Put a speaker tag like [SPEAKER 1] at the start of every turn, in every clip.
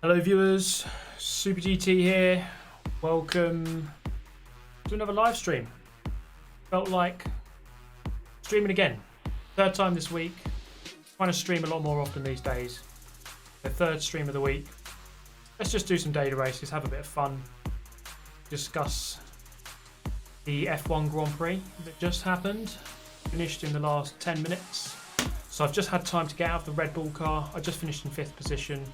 [SPEAKER 1] Hello viewers, Super GT here. Welcome to another live stream. Felt like streaming again. Third time this week. Trying to stream a lot more often these days. The third stream of the week. Let's just do some data races, have a bit of fun. Discuss the F1 Grand Prix that just happened. Finished in the last 10 minutes. So I've just had time to get out of the Red Bull car. I just finished in 5th position.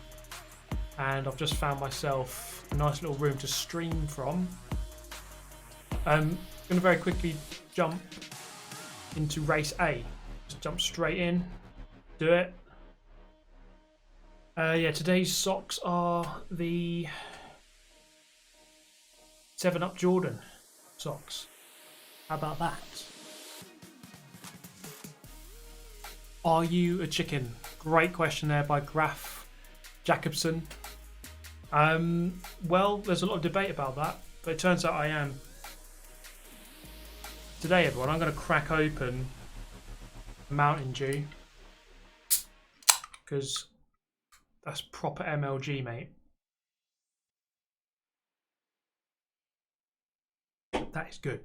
[SPEAKER 1] And I've just found myself a nice little room to stream from. I'm going to very quickly jump into race A. Just jump straight in, do it. Yeah, today's socks are the 7-Up Jordan socks. How about that? Are you a chicken? Great question there by Graf Jacobson. Well, there's a lot of debate about that, but it turns out I am. Today, everyone, I'm going to crack open Mountain Dew because that's proper MLG, mate. That is good.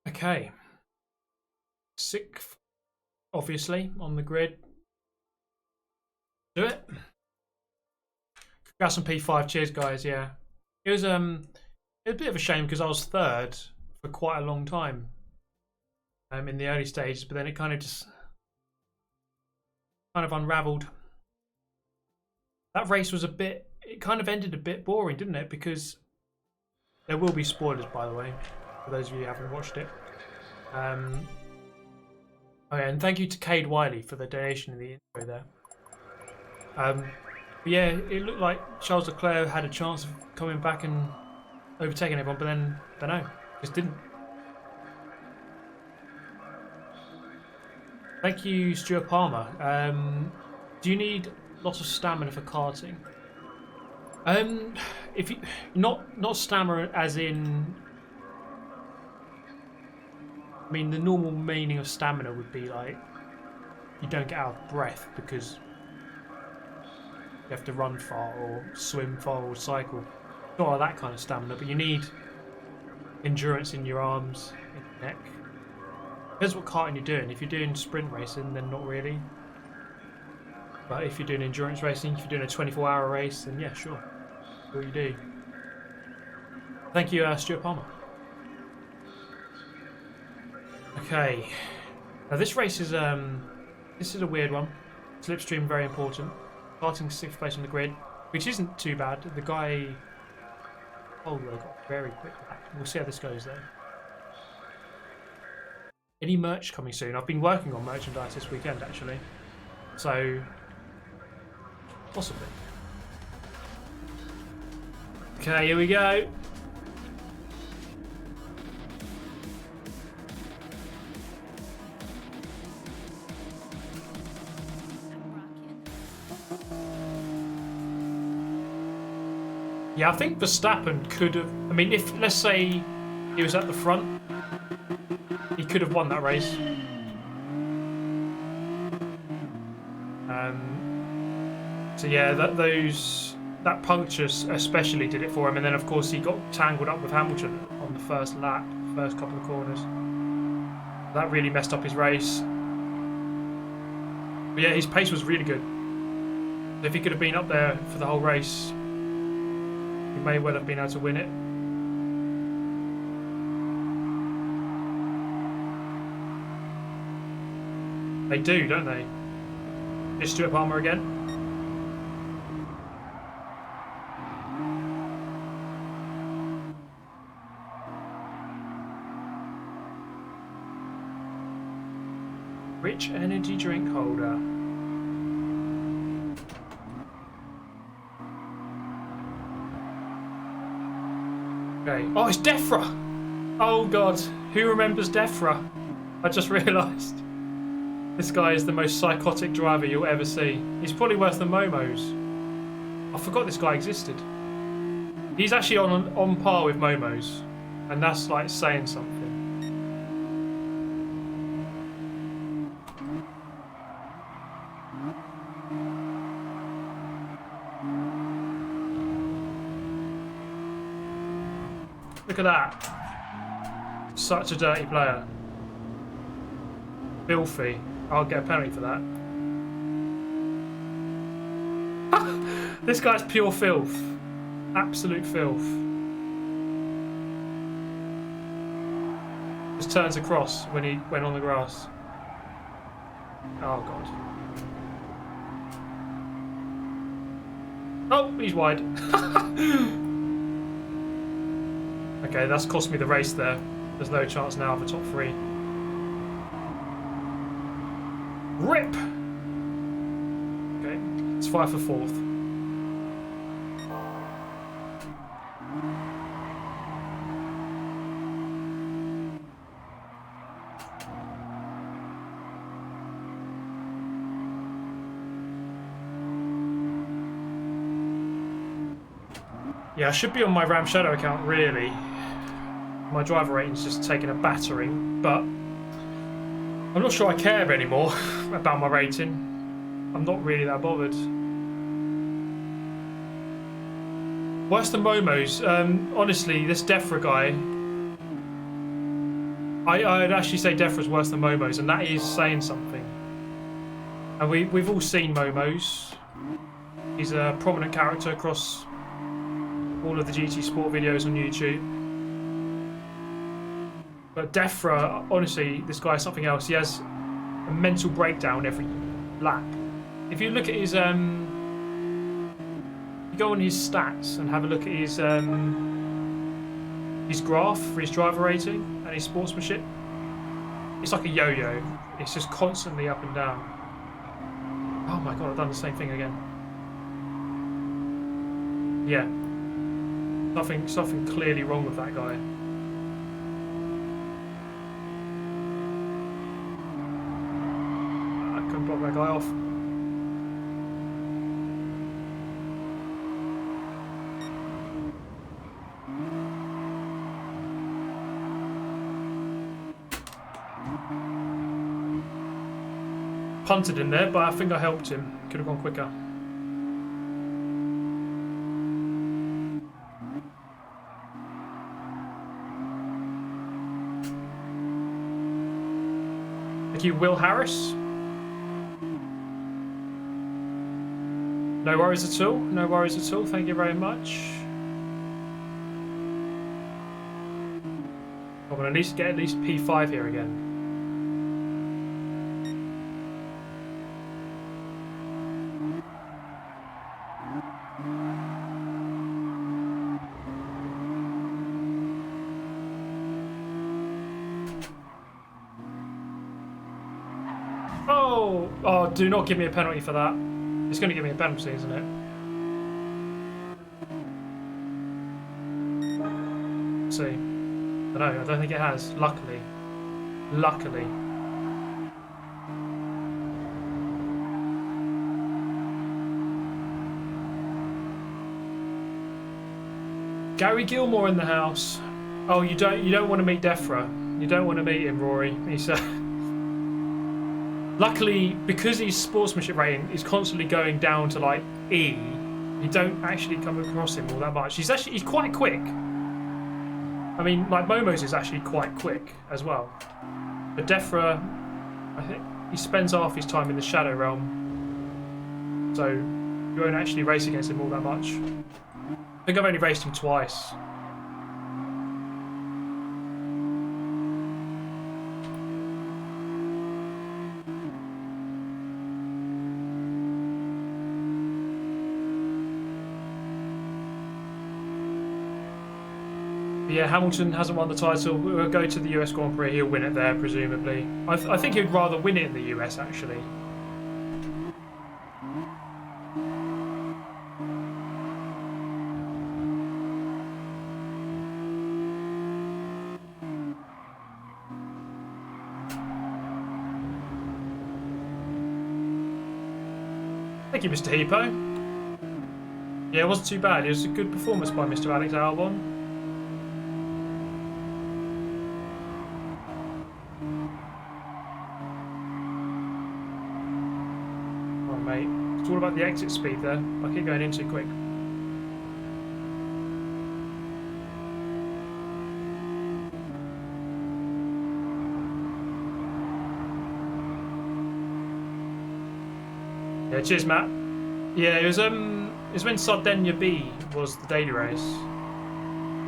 [SPEAKER 1] Okay. 6th, obviously, on the grid. Do it. Congrats on P5. Cheers, guys. Yeah, it was a bit of a shame because I was 3rd for quite a long time in the early stages, but then it kind of unraveled. That race was it kind of ended a bit boring, didn't it? Because there will be spoilers, by the way, for those of you who haven't watched it. Okay, and thank you to Cade Wiley for the donation in the intro there. Yeah, it looked like Charles Leclerc had a chance of coming back and overtaking everyone, but then, I don't know, just didn't. Thank you, Stuart Palmer. Do you need lots of stamina for karting? If you not stamina as in, I mean, the normal meaning of stamina would be like you don't get out of breath because you have to run far or swim far or cycle. not that kind of stamina, but you need endurance in your arms, in your neck. Depends what karting you're doing. If you're doing sprint racing, then not really. But if you're doing endurance racing, if you're doing a 24-hour race, then yeah, sure. That's what you do. Thank you, Stuart Palmer. Okay. Now this race is a weird one. Slipstream very important. Starting 6th place on the grid, which isn't too bad. The guy, oh, they got very quick. We'll see how this goes though. Any merch coming soon? I've been working on merchandise this weekend actually, so possibly. Okay, here we go. Yeah, I think Verstappen could have. I mean, if let's say he was at the front, he could have won that race. So yeah, that puncture especially did it for him, and then of course he got tangled up with Hamilton on the first lap, first couple of corners. That really messed up his race. But yeah, his pace was really good. So if he could have been up there for the whole race, he may well have been able to win it. They do, don't they? Is Stuart Palmer again? Rich energy drink holder. Okay. Oh, it's Defra! Oh god, who remembers Defra? I just realised. This guy is the most psychotic driver you'll ever see. He's probably worse than Momo's. I forgot this guy existed. He's actually on par with Momo's, and that's like saying something. Look at that. Such a dirty player. Filthy. I'll get a penalty for that. This guy's pure filth. Absolute filth. Just turns across when he went on the grass. Oh god. Oh, he's wide. Okay, that's cost me the race there. There's no chance now of the top three. RIP! Okay, let's fight for fourth. Yeah, I should be on my Ram Shadow account, really. My driver rating's just taken a battering, but I'm not sure I care anymore about my rating. I'm not really that bothered. Worse than Momo's. Honestly, this Defra guy, I'd actually say Defra's worse than Momo's, and that is saying something. And we've all seen Momo's. He's a prominent character across all of the GT Sport videos on YouTube. But Defra, honestly, this guy is something else. He has a mental breakdown every lap. If you look at his, you go on his stats and have a look at his graph for his driver rating and his sportsmanship, it's like a yo-yo. It's just constantly up and down. Oh my god, I've done the same thing again. Yeah. Something clearly wrong with that guy. I couldn't block that guy off. Punted him there, but I think I helped him. Could have gone quicker. Thank you, Will Harris. No worries at all. No worries at all. Thank you very much. I'm gonna need to get at least P5 here again. Oh, do not give me a penalty for that. It's going to give me a penalty, isn't it? Let's see. I don't think it has. Luckily. Luckily. Gary Gilmore in the house. Oh, you don't want to meet Defra. You don't want to meet him, Rory. He's luckily, because his sportsmanship rating is constantly going down to like E, you don't actually come across him all that much. He's quite quick. I mean, like Momo's is actually quite quick as well. But Defra, I think he spends half his time in the Shadow Realm, so you won't actually race against him all that much. I think I've only raced him twice. Yeah, Hamilton hasn't won the title. We'll go to the US Grand Prix. He'll win it there, presumably. I think he'd rather win it in the US, actually. Thank you, Mr. Hippo. Yeah, it wasn't too bad. It was a good performance by Mr. Alex Albon. It's all about the exit speed there. I keep going in too quick. Yeah, cheers, Matt. Yeah, it was when Sardinia B was the daily race.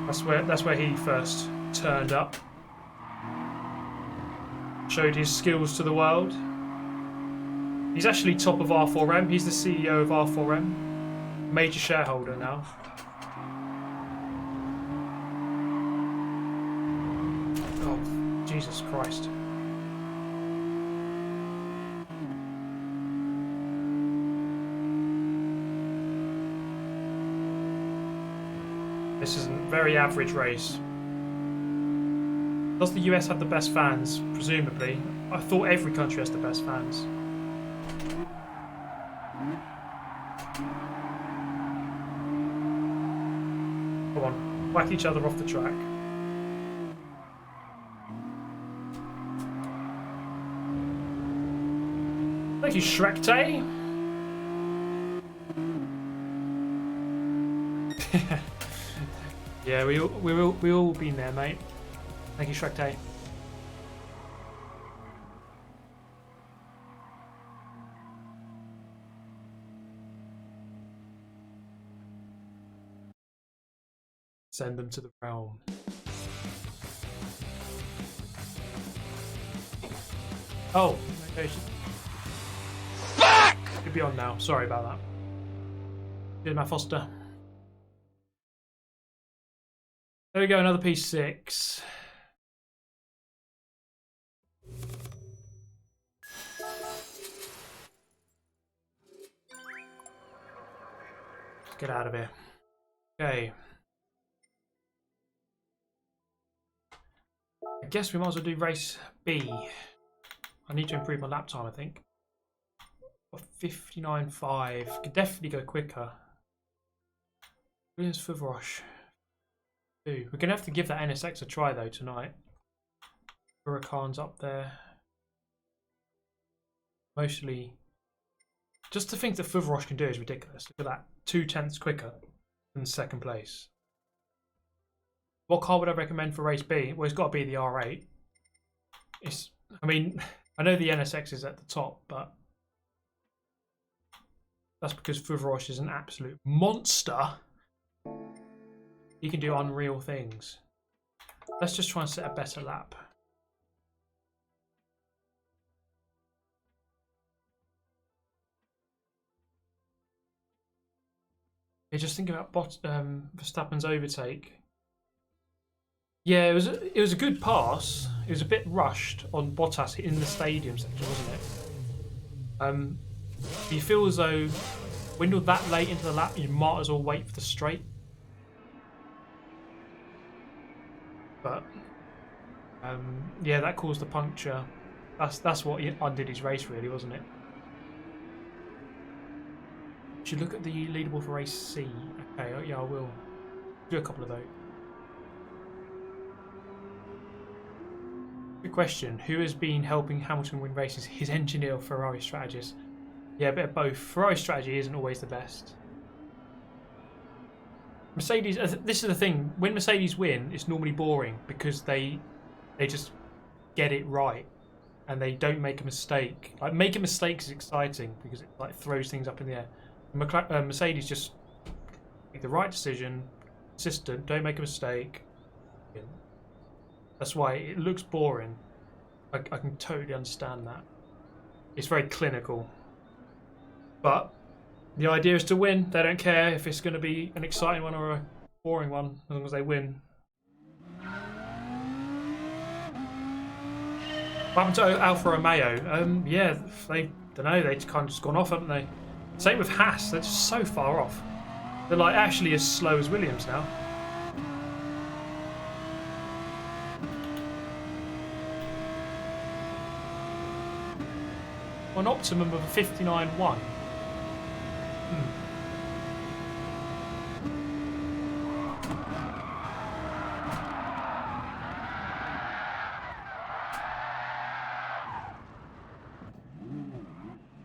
[SPEAKER 1] That's where he first turned up. Showed his skills to the world. He's actually top of R4M. He's the CEO of R4M. Major shareholder now. Oh, Jesus Christ. This is a very average race. Does the US have the best fans? Presumably. I thought every country has the best fans. Come on, whack each other off the track. Thank you, Shrekte. Yeah, we all been there, mate. Thank you, Shrekte. Send them to the realm. Oh, okay. Fuck! Could be on now. Sorry about that. Here's Matt Foster. There we go, another P6. Get out of here. Okay. I guess we might as well do race B. I need to improve my lap time, I think. 59.5. Could definitely go quicker. Where's Favroche? We're going to have to give that NSX a try, though, tonight. Huracan's up there. Mostly. Just the things that Favroche can do is ridiculous. Look at that. 0.2 quicker than second place. What car would I recommend for race B? Well, it's got to be the R8. I mean, I know the NSX is at the top, but that's because Freitas is an absolute monster. He can do unreal things. Let's just try and set a better lap. Yeah, just think about Verstappen's overtake. Yeah, it was a good pass. It was a bit rushed on Bottas in the stadium section, wasn't it? You feel as though when you're that late into the lap, you might as well wait for the straight. But yeah, that caused the puncture. That's what undid his race, really, wasn't it? Should look at the leaderboard for race C. Okay, yeah, I will do a couple of those. Good question. Who has been helping Hamilton win races? His engineer or Ferrari strategist? Yeah, a bit of both. Ferrari strategy isn't always the best. Mercedes, this is the thing. When Mercedes win, it's normally boring because they just get it right and they don't make a mistake. Like making mistakes is exciting because it like throws things up in the air. Mercedes just make the right decision, consistent, don't make a mistake. That's why it looks boring. I can totally understand that. It's very clinical. But the idea is to win. They don't care if it's going to be an exciting one or a boring one, as long as they win. What happened to Alfa Romeo? Yeah, they don't know. They've kind of just gone off, haven't they? Same with Haas. They're just so far off. They're like actually as slow as Williams now. An optimum of a 59.1.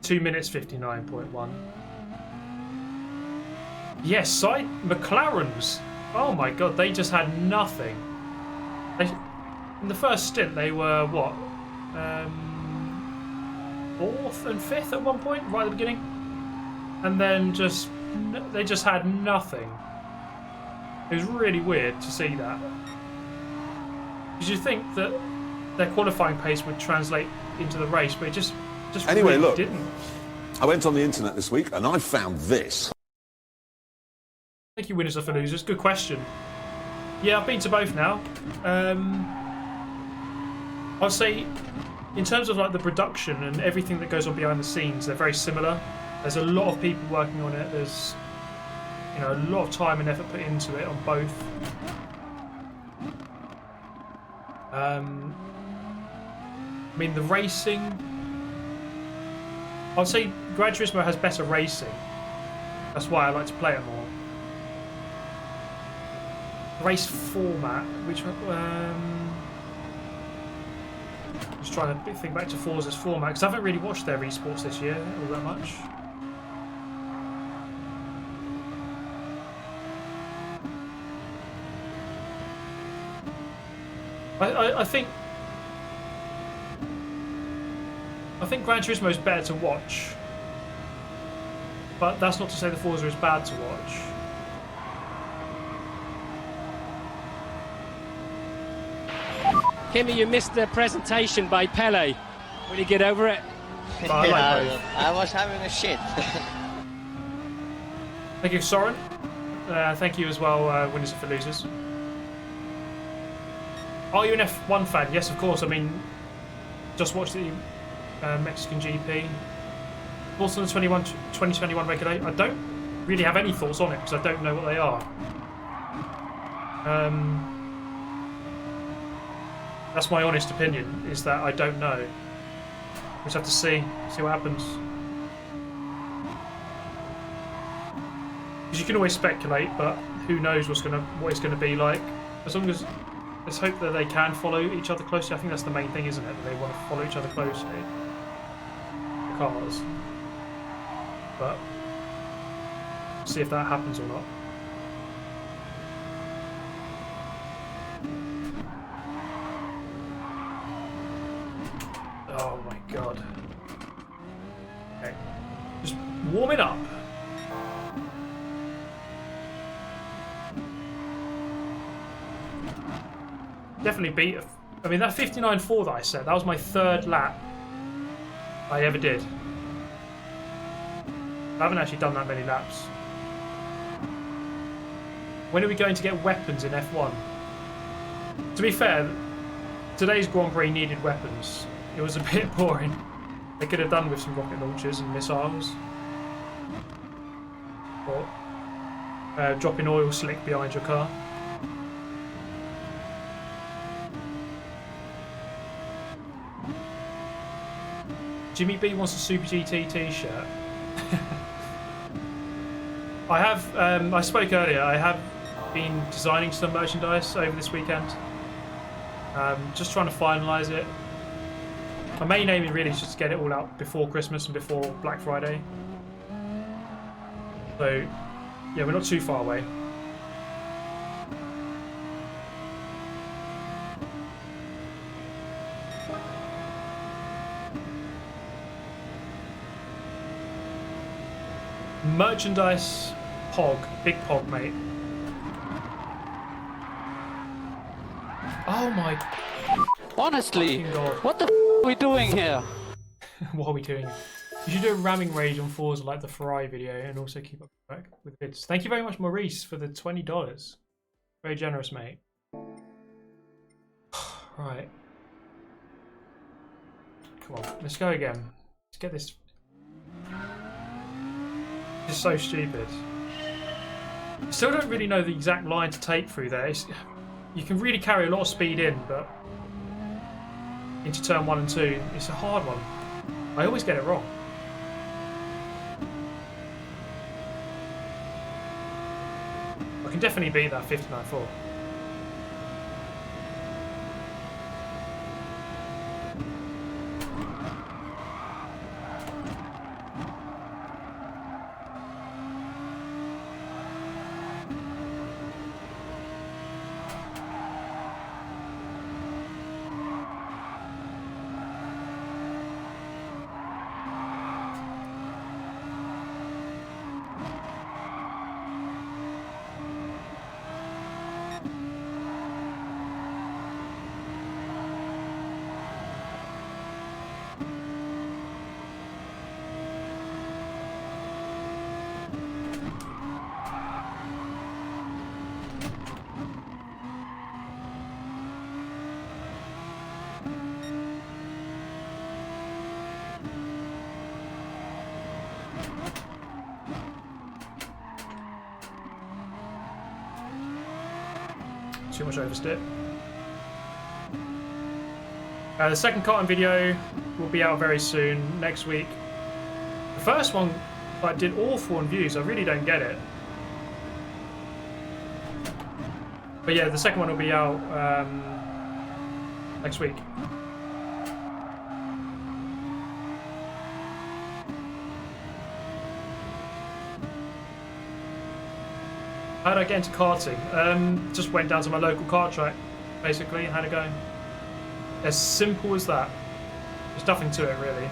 [SPEAKER 1] 2 minutes 59.1. Yes, McLarens. Oh my god, they just had nothing. In the first stint, they were what? 4th and 5th at one point, right at the beginning, and then they just had nothing. It was really weird to see that. Because you think that their qualifying pace would translate into the race, but it just
[SPEAKER 2] anyway,
[SPEAKER 1] really
[SPEAKER 2] look,
[SPEAKER 1] didn't.
[SPEAKER 2] I went on the internet this week and I found this.
[SPEAKER 1] Thank you, winners or for losers. Good question. Yeah, I've been to both now. I'll say, in terms of like the production and everything that goes on behind the scenes, they're very similar. There's a lot of people working on it. There's, you know, a lot of time and effort put into it on both. I mean, the racing, I'd say Gran Turismo has better racing. That's why I like to play it more. Race format, which just trying to think back to Forza's format, because I haven't really watched their esports this year all that much. I think Gran Turismo is better to watch, but that's not to say the Forza is bad to watch.
[SPEAKER 3] Kimmy, you missed the presentation by Pele. Will you get over it?
[SPEAKER 4] I was having a shit.
[SPEAKER 1] Thank you, Soren. Thank you as well, winners for losers. Are you an F1 fan? Yes, of course. I mean, just watched the Mexican GP. Thoughts on the 2021 regulation? I don't really have any thoughts on it because I don't know what they are. That's my honest opinion, is that I don't know. We just have to see what happens. Because you can always speculate, but who knows what it's gonna be like. As long as, let's hope that they can follow each other closely. I think that's the main thing, isn't it? That they want to follow each other closely. The cars. But see if that happens or not. Oh my god. Okay. Just warm it up. Definitely beat. I mean, that 59.4 that I said, that was my 3rd lap I ever did. I haven't actually done that many laps. When are we going to get weapons in F1? To be fair, today's Grand Prix needed weapons. It was a bit boring. They could have done with some rocket launchers and missiles. Or dropping oil slick behind your car. Jimmy B wants a Super GT t-shirt. I have, I spoke earlier, I have been designing some merchandise over this weekend. Just trying to finalise it. My main aim really is just to get it all out before Christmas and before Black Friday. So, yeah, we're not too far away. Merchandise Pog, big Pog, mate. Oh my.
[SPEAKER 3] Honestly,
[SPEAKER 1] God.
[SPEAKER 3] what the f are we doing here?
[SPEAKER 1] What are we doing? You should do a ramming rage on Forza like the Ferrari video and also keep up with vids. Thank you very much, Maurice, for the $20. Very generous, mate. Right. Come on, let's go again. Let's get this. This is so stupid. I still don't really know the exact line to take through there. You can really carry a lot of speed in, but into turn 1 and 2, it's a hard one. I always get it wrong. I can definitely beat that 59.4. Too much oversteer. The second carton video will be out very soon, next week. The first one like, did awful on views. I really don't get it. But yeah, the second one will be out next week. How did I get into karting? Just went down to my local kart track, basically, and had a go. As simple as that. There's nothing to it, really.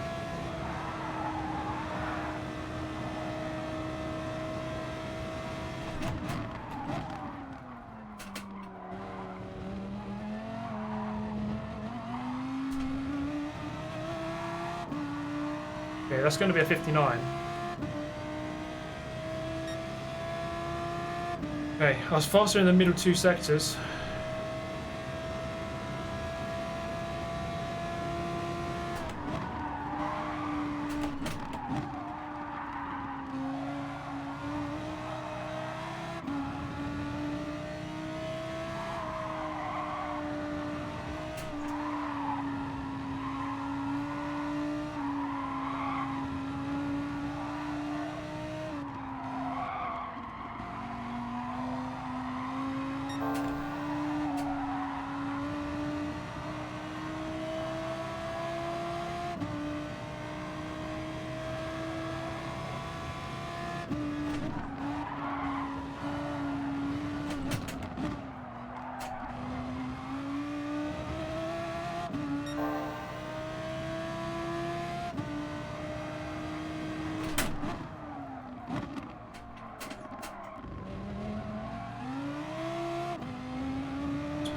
[SPEAKER 1] Okay, that's going to be a 59. Okay, I was faster in the middle 2 sectors.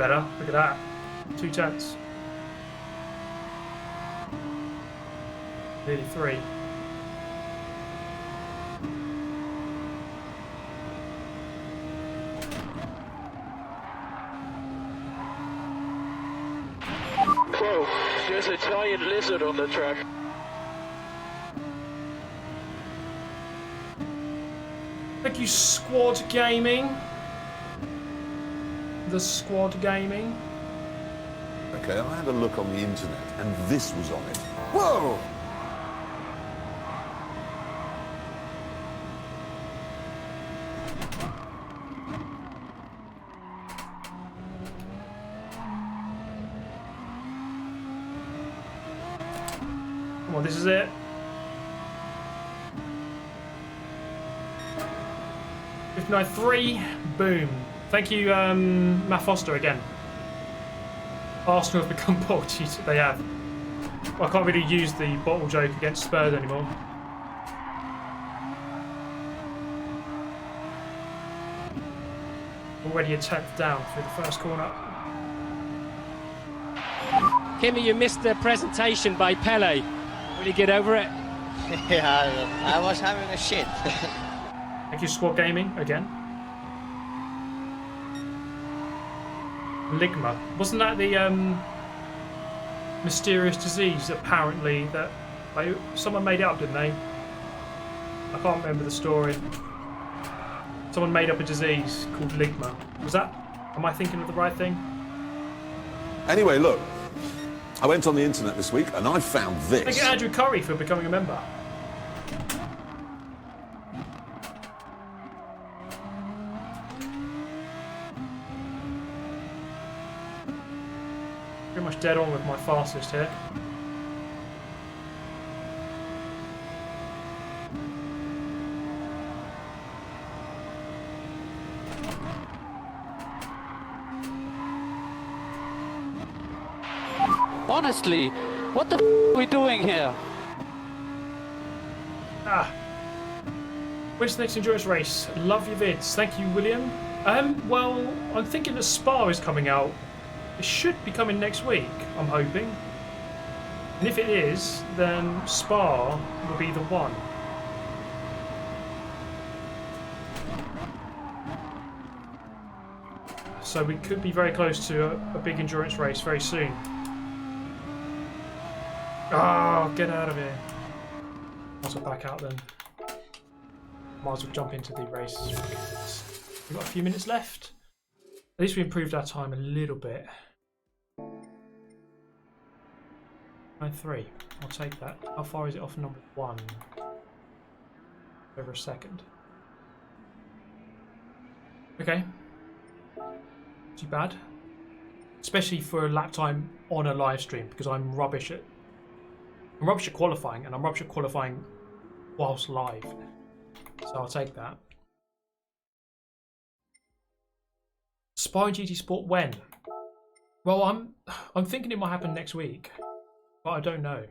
[SPEAKER 1] better. Look at that. 2 tenths. Nearly 3.
[SPEAKER 5] Whoa, there's a giant lizard on the track.
[SPEAKER 1] Thank you, Squad Gaming. The Squad Gaming.
[SPEAKER 2] Okay, I had a look on the internet, and this was on it. Whoa!
[SPEAKER 1] Come on, this is it. 59.3. Boom. Thank you, Matt Foster again. Arsenal have become bottle cheaters. They have. Well, I can't really use the bottle joke against Spurs anymore. Already a 10th down through the first corner.
[SPEAKER 3] Kimmy, you missed the presentation by Pele. Will you get over it?
[SPEAKER 4] Yeah, I was having a shit.
[SPEAKER 1] Thank you, Squad Gaming, again. Ligma. Wasn't that the mysterious disease, apparently, that someone made it up, didn't they? I can't remember the story. Someone made up a disease called Ligma. Was that... Am I thinking of the right thing?
[SPEAKER 2] Anyway, look. I went on the internet this week, and I found this.
[SPEAKER 1] Thank you, Andrew Curry, for becoming a member. Pretty much dead on with my fastest here.
[SPEAKER 6] Honestly, what the f are we doing here?
[SPEAKER 1] When's the next endurance race? Love your vids. Thank you, William. Well, I'm thinking that Spa is coming out. It should be coming next week, I'm hoping. And if it is, then Spa will be the one. So we could be very close to a big endurance race very soon. Oh, get out of here. Might as well back out then. Might as well jump into the race. We've got a few minutes left. At least we improved our time a little bit. 9.3. I'll take that. How far is it off number 1? Over a second. Okay. Too bad. Especially for a lap time on a live stream, because I'm rubbish at qualifying, and I'm rubbish at qualifying whilst live. So I'll take that. Spy GT Sport when? Well, I'm thinking it might happen next week, but I don't know.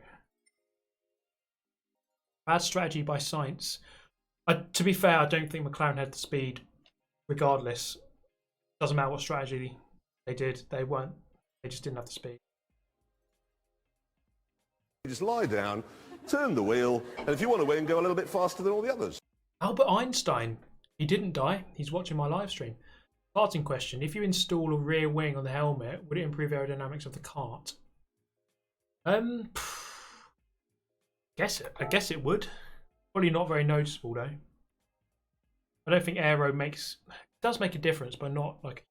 [SPEAKER 1] Bad strategy by Sainz. To be fair, I don't think McLaren had the speed. Regardless, doesn't matter what strategy they did. They just didn't have the speed.
[SPEAKER 2] You just lie down, turn the wheel, and if you want to win, go a little bit faster than all the others.
[SPEAKER 1] Albert Einstein, he didn't die. He's watching my live stream. Karting question: if you install a rear wing on the helmet, would it improve aerodynamics of the kart? I guess it would. Probably not very noticeable though. I don't think aero does make a difference, but not like.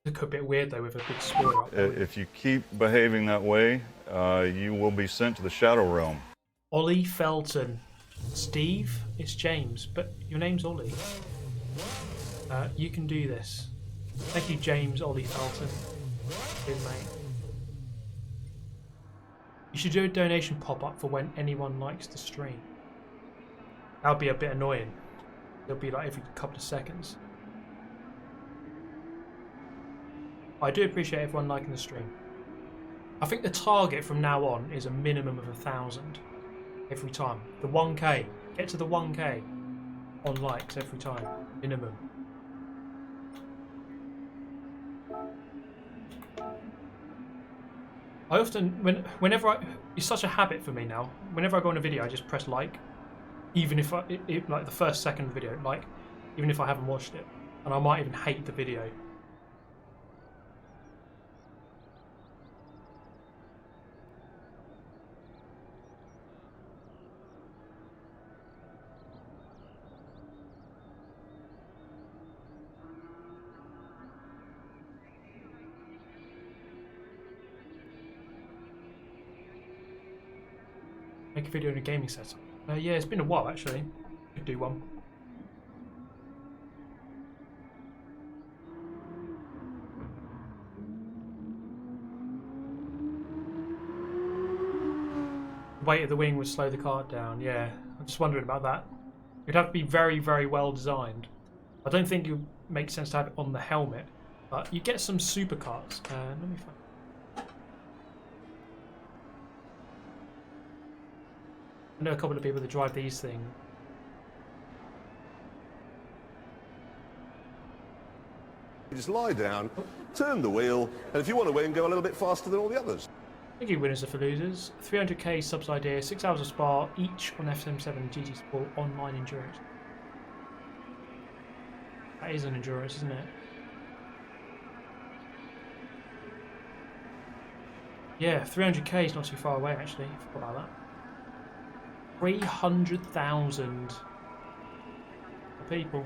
[SPEAKER 1] Look a bit weird though with a big spoiler up.
[SPEAKER 7] If you keep behaving that way, you will be sent to the Shadow Realm.
[SPEAKER 1] Ollie Felton. Steve, it's James, but your name's Ollie. You can do this. Thank you, James Ollie Felton. Good mate. You should do a donation pop-up for when anyone likes the stream. That would be a bit annoying. It'll be like every couple of seconds. I do appreciate everyone liking the stream. I think the target from now on is a minimum of 1,000 every time. The 1k. Get to the 1k on likes every time. Minimum. I often, whenever it's such a habit for me now. Whenever I go on a video, I just press like, even if like the first second of the video, like, even if I haven't watched it, and I might even hate the video. Make a video in a gaming setup. Yeah, it's been a while actually. Could do one. The weight of the wing would slow the car down. Yeah, I'm just wondering about that. It'd have to be very, very well designed. I don't think it would make sense to have it on the helmet, but you get some supercars. Let me find. I know a couple of people that drive these things.
[SPEAKER 2] You just lie down, turn the wheel, and if you want to win, go a little bit faster than all the others.
[SPEAKER 1] Thank you, winners are for losers. 300k subs idea, 6 hours of Spa, each on FM7 GT Sport online endurance. That is an endurance, isn't it? Yeah, 300k is not too far away actually. I forgot about that. 300,000 people.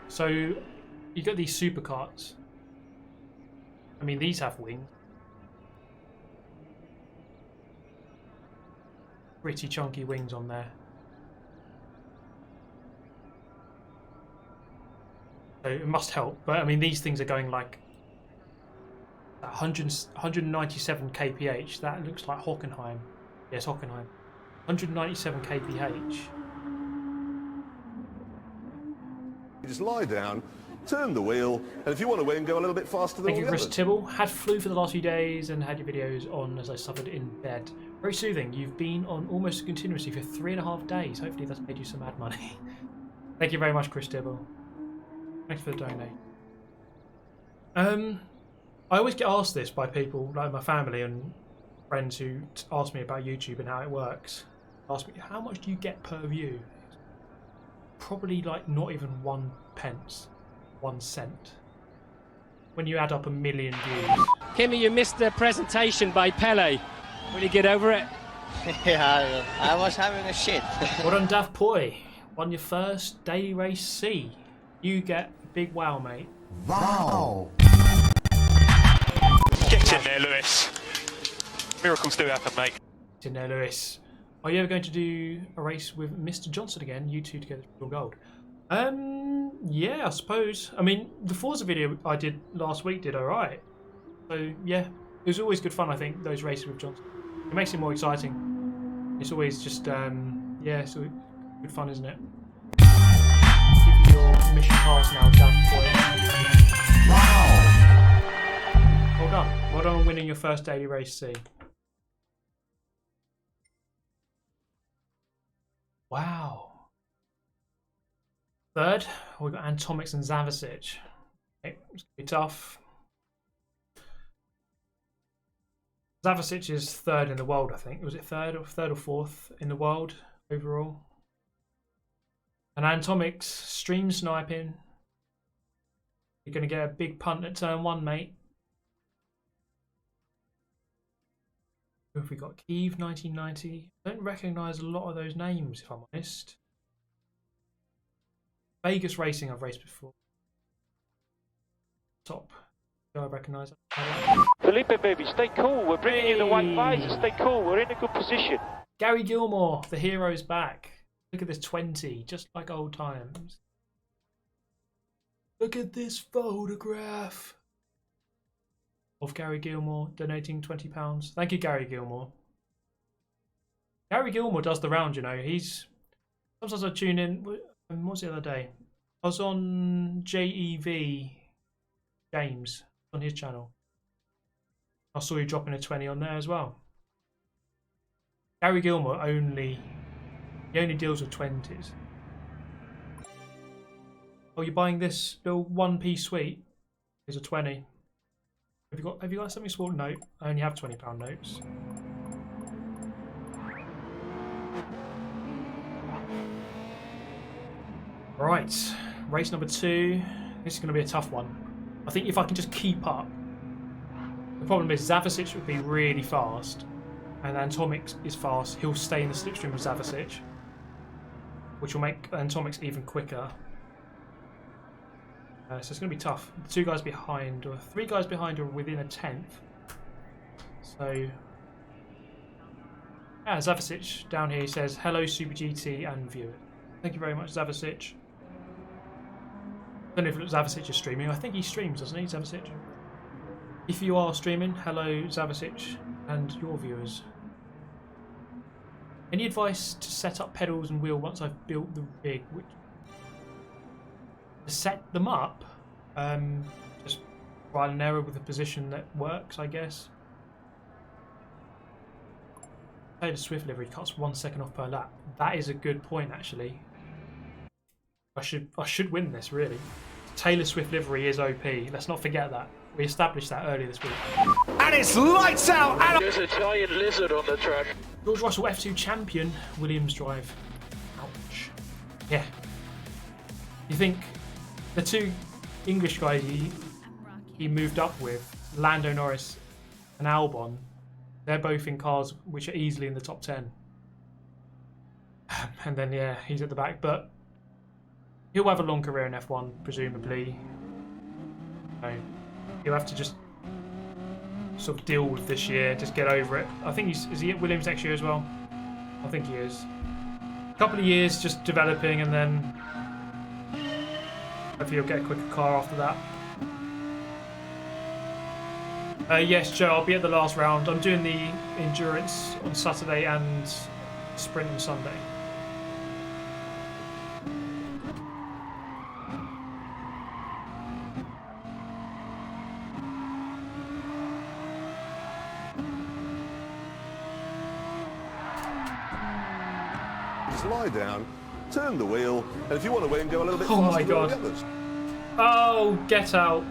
[SPEAKER 1] So you got these supercars. I mean, these have wings. Pretty chunky wings on there. So it must help. But I mean, these things are going like 197 kph. That looks like Hockenheim. Yes, Hockenheim. 197 kph.
[SPEAKER 2] You just lie down, turn the wheel, and if you want to win, go a little bit faster than all the others.
[SPEAKER 1] Thank you, Tibble. Had flu for the last few days and had your videos on as I suffered in bed. Very soothing. You've been on almost continuously for 3.5 days. Hopefully that's made you some ad money. Thank you very much, Chris Tibble. Thanks for the donate. I always get asked this by people like my family and friends who ask me about YouTube and how it works. Ask me, how much do you get per view? Probably like not even 1 pence, 1 cent. When you add up 1 million views.
[SPEAKER 3] Kimmy, you missed the presentation by Pele. Will you get over it?
[SPEAKER 4] Yeah, I was having a shit.
[SPEAKER 1] Well done, Dav Poi. Won your first daily race C. You get a big wow, mate.
[SPEAKER 8] Wow!
[SPEAKER 5] Get in there, Lewis. Miracles do happen, mate.
[SPEAKER 1] Get in there, Lewis. Are you ever going to do a race with Mr. Johnson again? You two together for gold. Yeah, I suppose. I mean, the Forza video I did last week did alright. So, yeah. It was always good fun, I think, those races with Johnson. It makes it more exciting. It's always just, yeah, it's good fun, isn't it? Give you your mission pass now, Dan.
[SPEAKER 8] Wow!
[SPEAKER 1] Well done. Well done on winning your first daily race C. Wow. Third, we've got Atomics and Zavicic. Okay, it's going to be tough. Zavicic is third in the world, I think. Was it third or fourth in the world overall? And Atomics, stream sniping. You're going to get a big punt at turn 1, mate. Who have we got? Kiev 1990. I don't recognise a lot of those names, if I'm honest. Vegas Racing I've raced before. Top. Do I recognise that?
[SPEAKER 5] Felipe, baby, stay cool. We're bringing you the white visor. Stay cool. We're in a good position.
[SPEAKER 1] Gary Gilmore, the hero's back. Look at this 20, just like old times. Look at this photograph of Gary Gilmore donating £20. Thank you, Gary Gilmore. Gary Gilmore does the round, you know. He's sometimes I tune in. What was the other day? I was on JEV James on his channel. I saw you dropping a 20 on there as well. Gary Gilmore only deals with 20s. Oh, you're buying this little one-piece suite? Here's a 20. Have you got something small? No, I only have £20 notes. Right, race number 2. This is going to be a tough one. I think if I can just keep up. The problem is Zavicic would be really fast, and Antomic is fast. He'll stay in the slipstream with Zavicic, which will make Antomic even quicker. So it's going to be tough. The 2 guys behind, or 3 guys behind, are within a 10th. So, yeah, Zavicic down here says, "Hello, Super GT and viewers." Thank you very much, Zavicic. I don't know if Zavicic is streaming. I think he streams, doesn't he, Zavicic? If you are streaming, hello, Zavicic and your viewers. Any advice to set up pedals and wheel once I've built the rig? To set them up, just trial and error with a position that works, I guess. Taylor Swift livery cuts 1 second off per lap. That is a good point, actually. I should win this, really. Taylor Swift livery is OP. Let's not forget that. We established that earlier this week.
[SPEAKER 8] And it's lights out! And
[SPEAKER 5] There's a giant lizard on the track.
[SPEAKER 1] George Russell F2 champion, Williams drive. Ouch. Yeah. You think the 2 English guys he moved up with, Lando Norris and Albon, they're both in cars which are easily in the top 10. And then, yeah, he's at the back. But he'll have a long career in F1, presumably. So he'll have to just sort of deal with this year, just get over it. I think is he at Williams next year as well? I think he is. A couple of years just developing, and then hopefully he'll get a quicker car after that. Yes, Joe, I'll be at the last round. I'm doing the endurance on Saturday and sprint on Sunday.
[SPEAKER 2] Lie down, turn the wheel, and if you want to win, go a little bit faster.
[SPEAKER 1] Oh my God.
[SPEAKER 2] Than the others.
[SPEAKER 1] Oh, get out.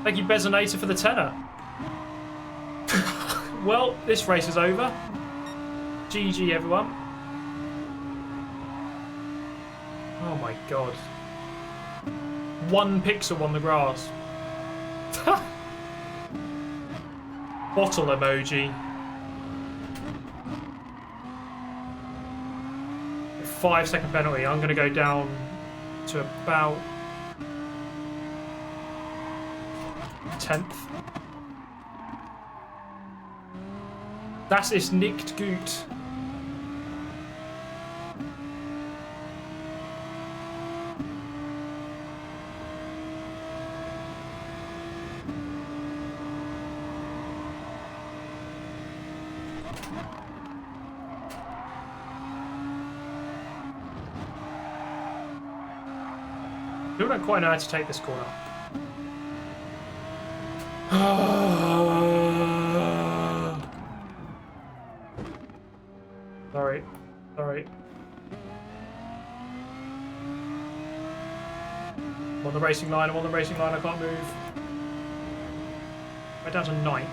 [SPEAKER 1] Thank you, Bezonator, for the tenner. Well, this race is over. GG, everyone. Oh my God. 1 pixel on the grass. Bottle emoji. 5-second penalty. I'm going to go down to about 10th. Das ist nicht gut. Still don't quite know how to take this corner. Sorry. I'm on the racing line, I can't move. Right down to 9th.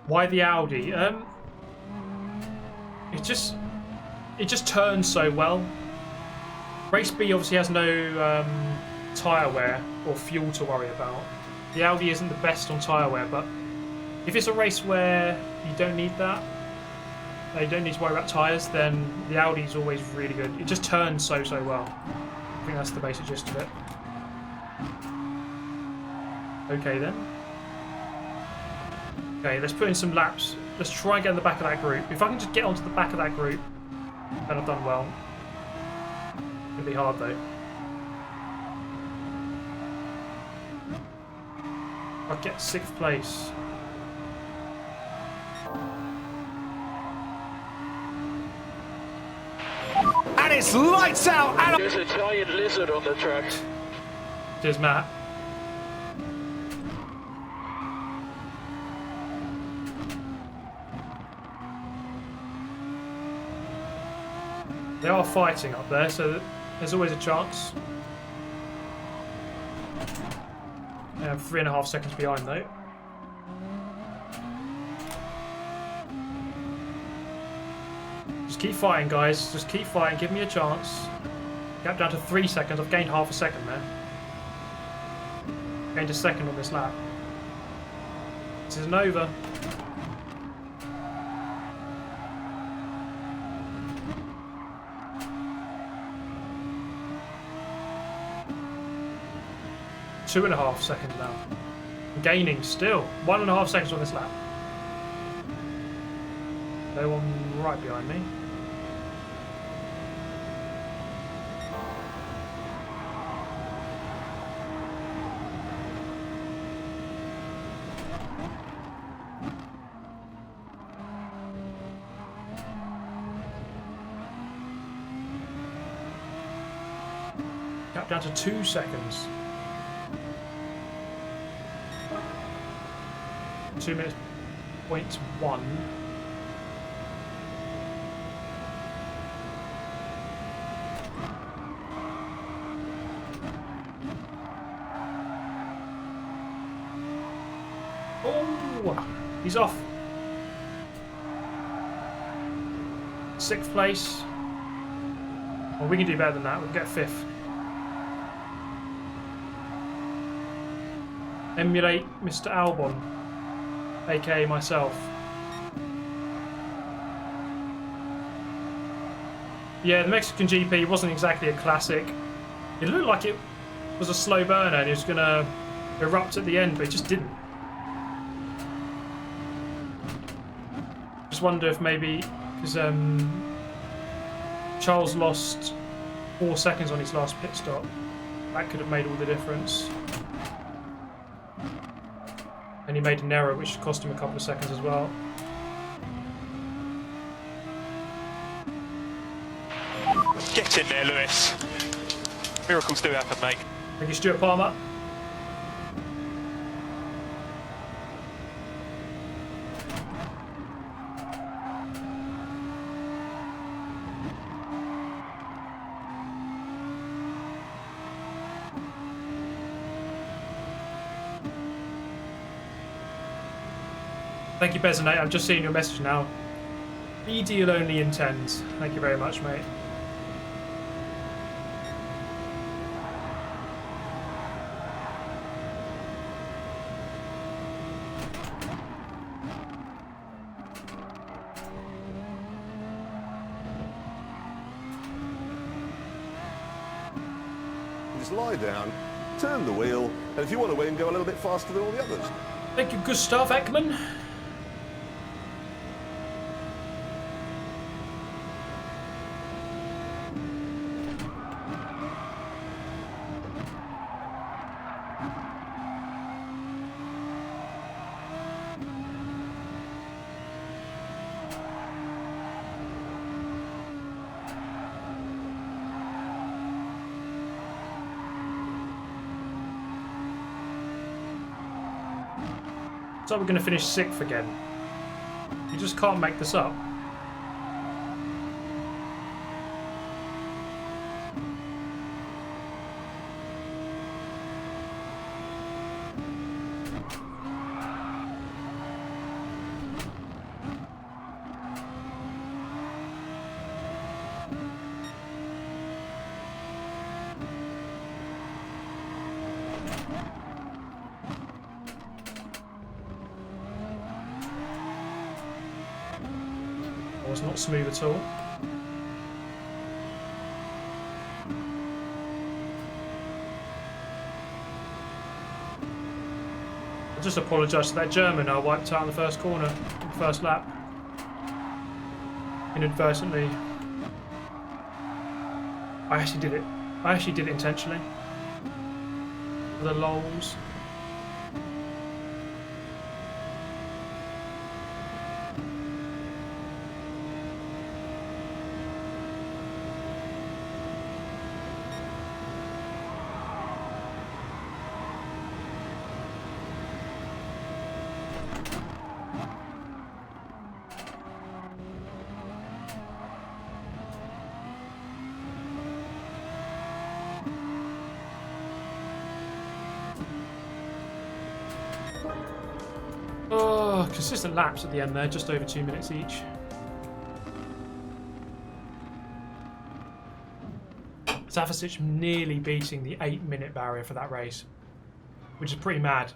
[SPEAKER 1] Why the Audi? It just turns so well. Race B obviously has no tyre wear or fuel to worry about. The Audi isn't the best on tyre wear, but if it's a race where you don't need that, you don't need to worry about tyres, then the Audi is always really good. It just turns so well. I think that's the basic gist of it. Okay then. Okay, let's put in some laps. Let's try and get in the back of that group. If I can just get onto the back of that group, then I've done well. It'll be hard though. I'll get 6th place.
[SPEAKER 8] and it's lights out! And
[SPEAKER 5] There's a giant lizard on the track.
[SPEAKER 1] Cheers, Matt. They are fighting up there, so there's always a chance. They have 3.5 seconds behind though. Just keep fighting, guys. Just keep fighting. Give me a chance. Gap down to 3 seconds. I've gained half a second there. Gained a second on this lap. This isn't over. Two and a half seconds now. I'm gaining still. 1.5 seconds on this lap. No one right behind me. Gap down to 2 seconds. 2 minutes, 0.1. Oh, he's off. 6th place. Well, we can do better than that. We'll get 5th. Emulate Mr. Albon, aka myself. Yeah, the Mexican GP wasn't exactly a classic. It looked like it was a slow burner and it was going to erupt at the end, but it just didn't. Just wonder if maybe, because Charles lost 4 seconds on his last pit stop, that could have made all the difference. And he made an error which cost him a couple of seconds as well.
[SPEAKER 5] Get in there, Lewis. Miracles do happen, mate.
[SPEAKER 1] Thank you, Stuart Palmer. Thank you, Bezonate. I've just seen your message now. E-deal only intends. Thank you very much, mate.
[SPEAKER 2] Just lie down, turn the wheel, and if you want to win, go a little bit faster than all the others.
[SPEAKER 1] Thank you, Gustav Ekman. So we're going to finish 6th again. You just can't make this up. Was not smooth at all. I just apologise to that German I wiped out in the first corner, in the first lap. Inadvertently. I actually did it. I actually did it intentionally. For the lols. Consistent laps at the end there, just over 2 minutes each. Savasic nearly beating the 8-minute barrier for that race, which is pretty mad.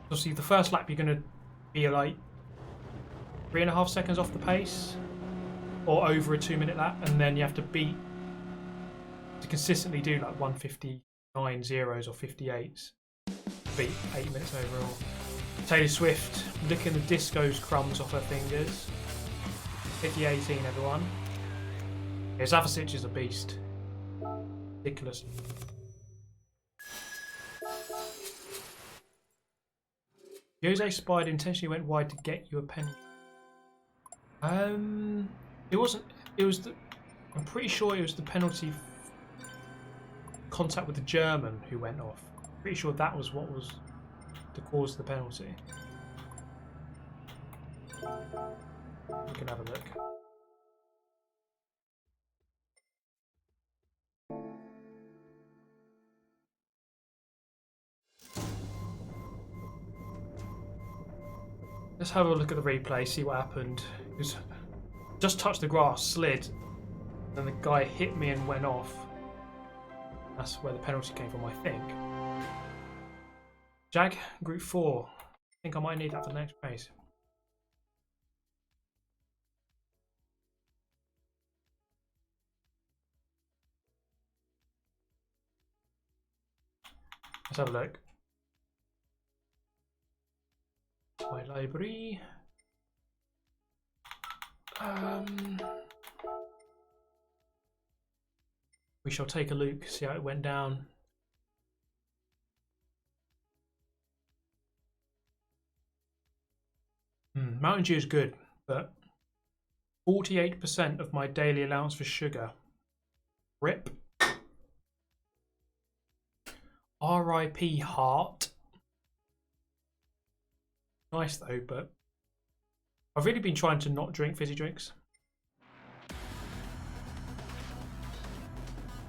[SPEAKER 1] Obviously, the first lap you're going to be like 3.5 seconds off the pace, or over a 2-minute lap, and then you have to beat to consistently do like 1:59 zeros or 58s. Beat 8 minutes overall. Taylor Swift licking the disco's crumbs off her fingers. 50-18, everyone. Yeah, Savasic is a beast. Ridiculous. Jose Spider intentionally went wide to get you a penalty. It wasn't. It was the. I'm pretty sure it was the penalty contact with the German who went off. Pretty sure that was what was the cause of the penalty. We can have a look. Let's have a look at the replay, see what happened. It was just touched the grass, slid, then the guy hit me and went off. That's where the penalty came from, I think. Jag, Group 4. I think I might need that for the next race. Let's have a look. My library. We shall take a look, see how it went down. Mountain Dew is good, but 48% of my daily allowance for sugar. RIP. RIP heart. Nice though, but I've really been trying to not drink fizzy drinks. I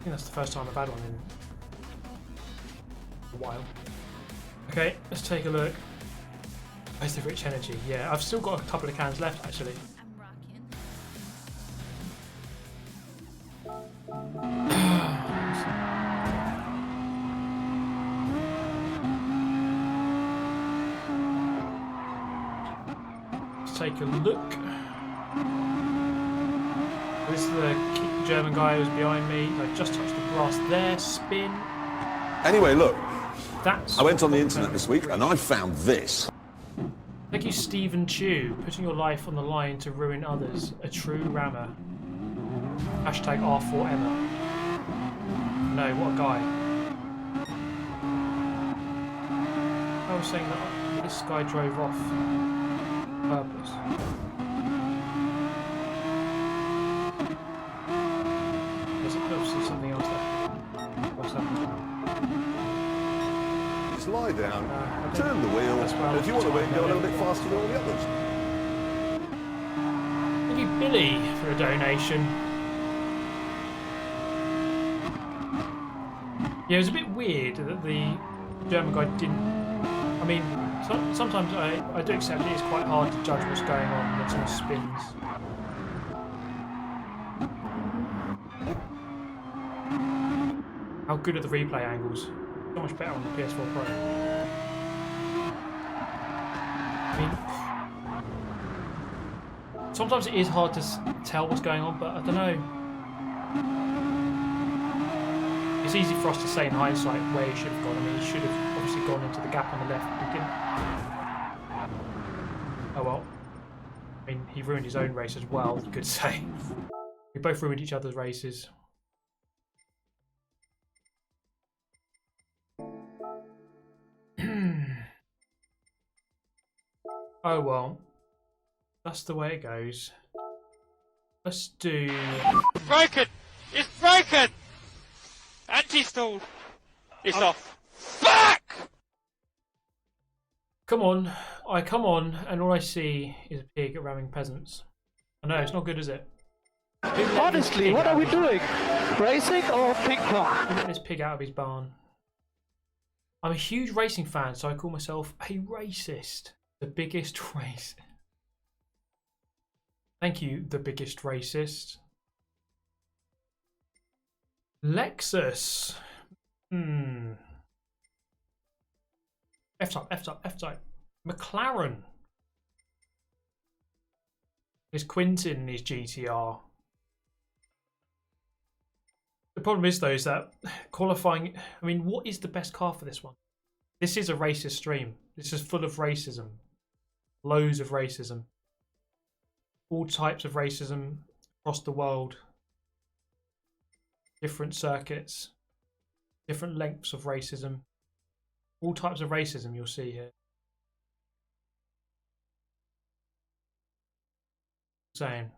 [SPEAKER 1] think that's the first time I've had one in a while. Okay, let's take a look. Where's the rich energy? Yeah, I've still got a couple of cans left actually. Let's take a look. This is the German guy who's behind me. I just touched the grass there. Spin.
[SPEAKER 2] Anyway, look.
[SPEAKER 1] That's.
[SPEAKER 2] I went on the internet this week and I found this.
[SPEAKER 1] Thank you, Stephen Chu, putting your life on the line to ruin others. A true rammer. Hashtag R4Emma. No, what a guy. I was saying that this guy drove off on purpose. There's obviously something else there. What's happening?
[SPEAKER 2] Just lie down, turn the wheel, and if you want to wait, go a little bit faster than all the others.
[SPEAKER 1] Thank you, Billy, for a donation. Yeah, it was a bit weird that the German guy didn't. I mean, sometimes I do accept it is quite hard to judge what's going on when someone spins. How good are the replay angles? So much better on the PS4 Pro. I mean, sometimes it is hard to tell what's going on, but I don't know. It's easy for us to say in hindsight where he should have gone. I mean, he should have obviously gone into the gap on the left, but he didn't. Oh well. I mean, he ruined his own race as well, you could say. We both ruined each other's races. Oh well. That's the way it goes. Let's do...
[SPEAKER 3] Broken! It's broken! Anti-stall! It's off. Fuck!
[SPEAKER 1] Come on. I come on, and all I see is a pig ramming peasants. I know, it's not good, is it?
[SPEAKER 6] Honestly, what are we doing? Racing or ping pong?
[SPEAKER 1] Who let this pig out of his barn? I'm a huge racing fan, so I call myself a racist. The biggest racist. Thank you, the biggest racist. Lexus. F-type, F-type, F-type. McLaren. There's Quintin in his GTR. The problem is, though, is that qualifying... I mean, what is the best car for this one? This is a racist stream. This is full of racism. Loads of racism. All types of racism across the world. Different circuits. Different lengths of racism. All types of racism you'll see here. Saying.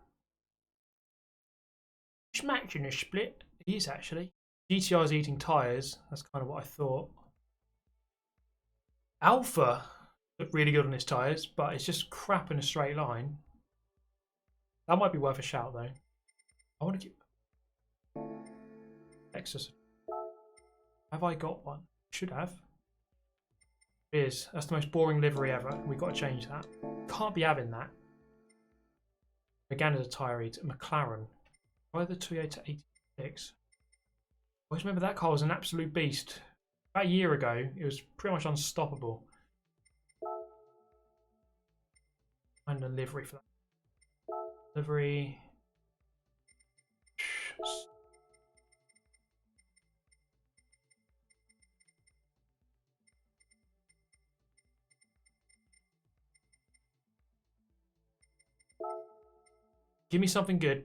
[SPEAKER 1] Is Max in a split? He is actually. GTR's eating tyres. That's kind of what I thought. Alpha looked really good on his tyres, but it's just crap in a straight line. That might be worth a shout though. I want to keep. Lexus. Have I got one? Should have. It is. That's the most boring livery ever. We've got to change that. Can't be having that. Again, as a tyre eater. McLaren. Why the Toyota 86? I always remember that car was an absolute beast. About a year ago, it was pretty much unstoppable. Find a livery for that. Livery. Give me something good.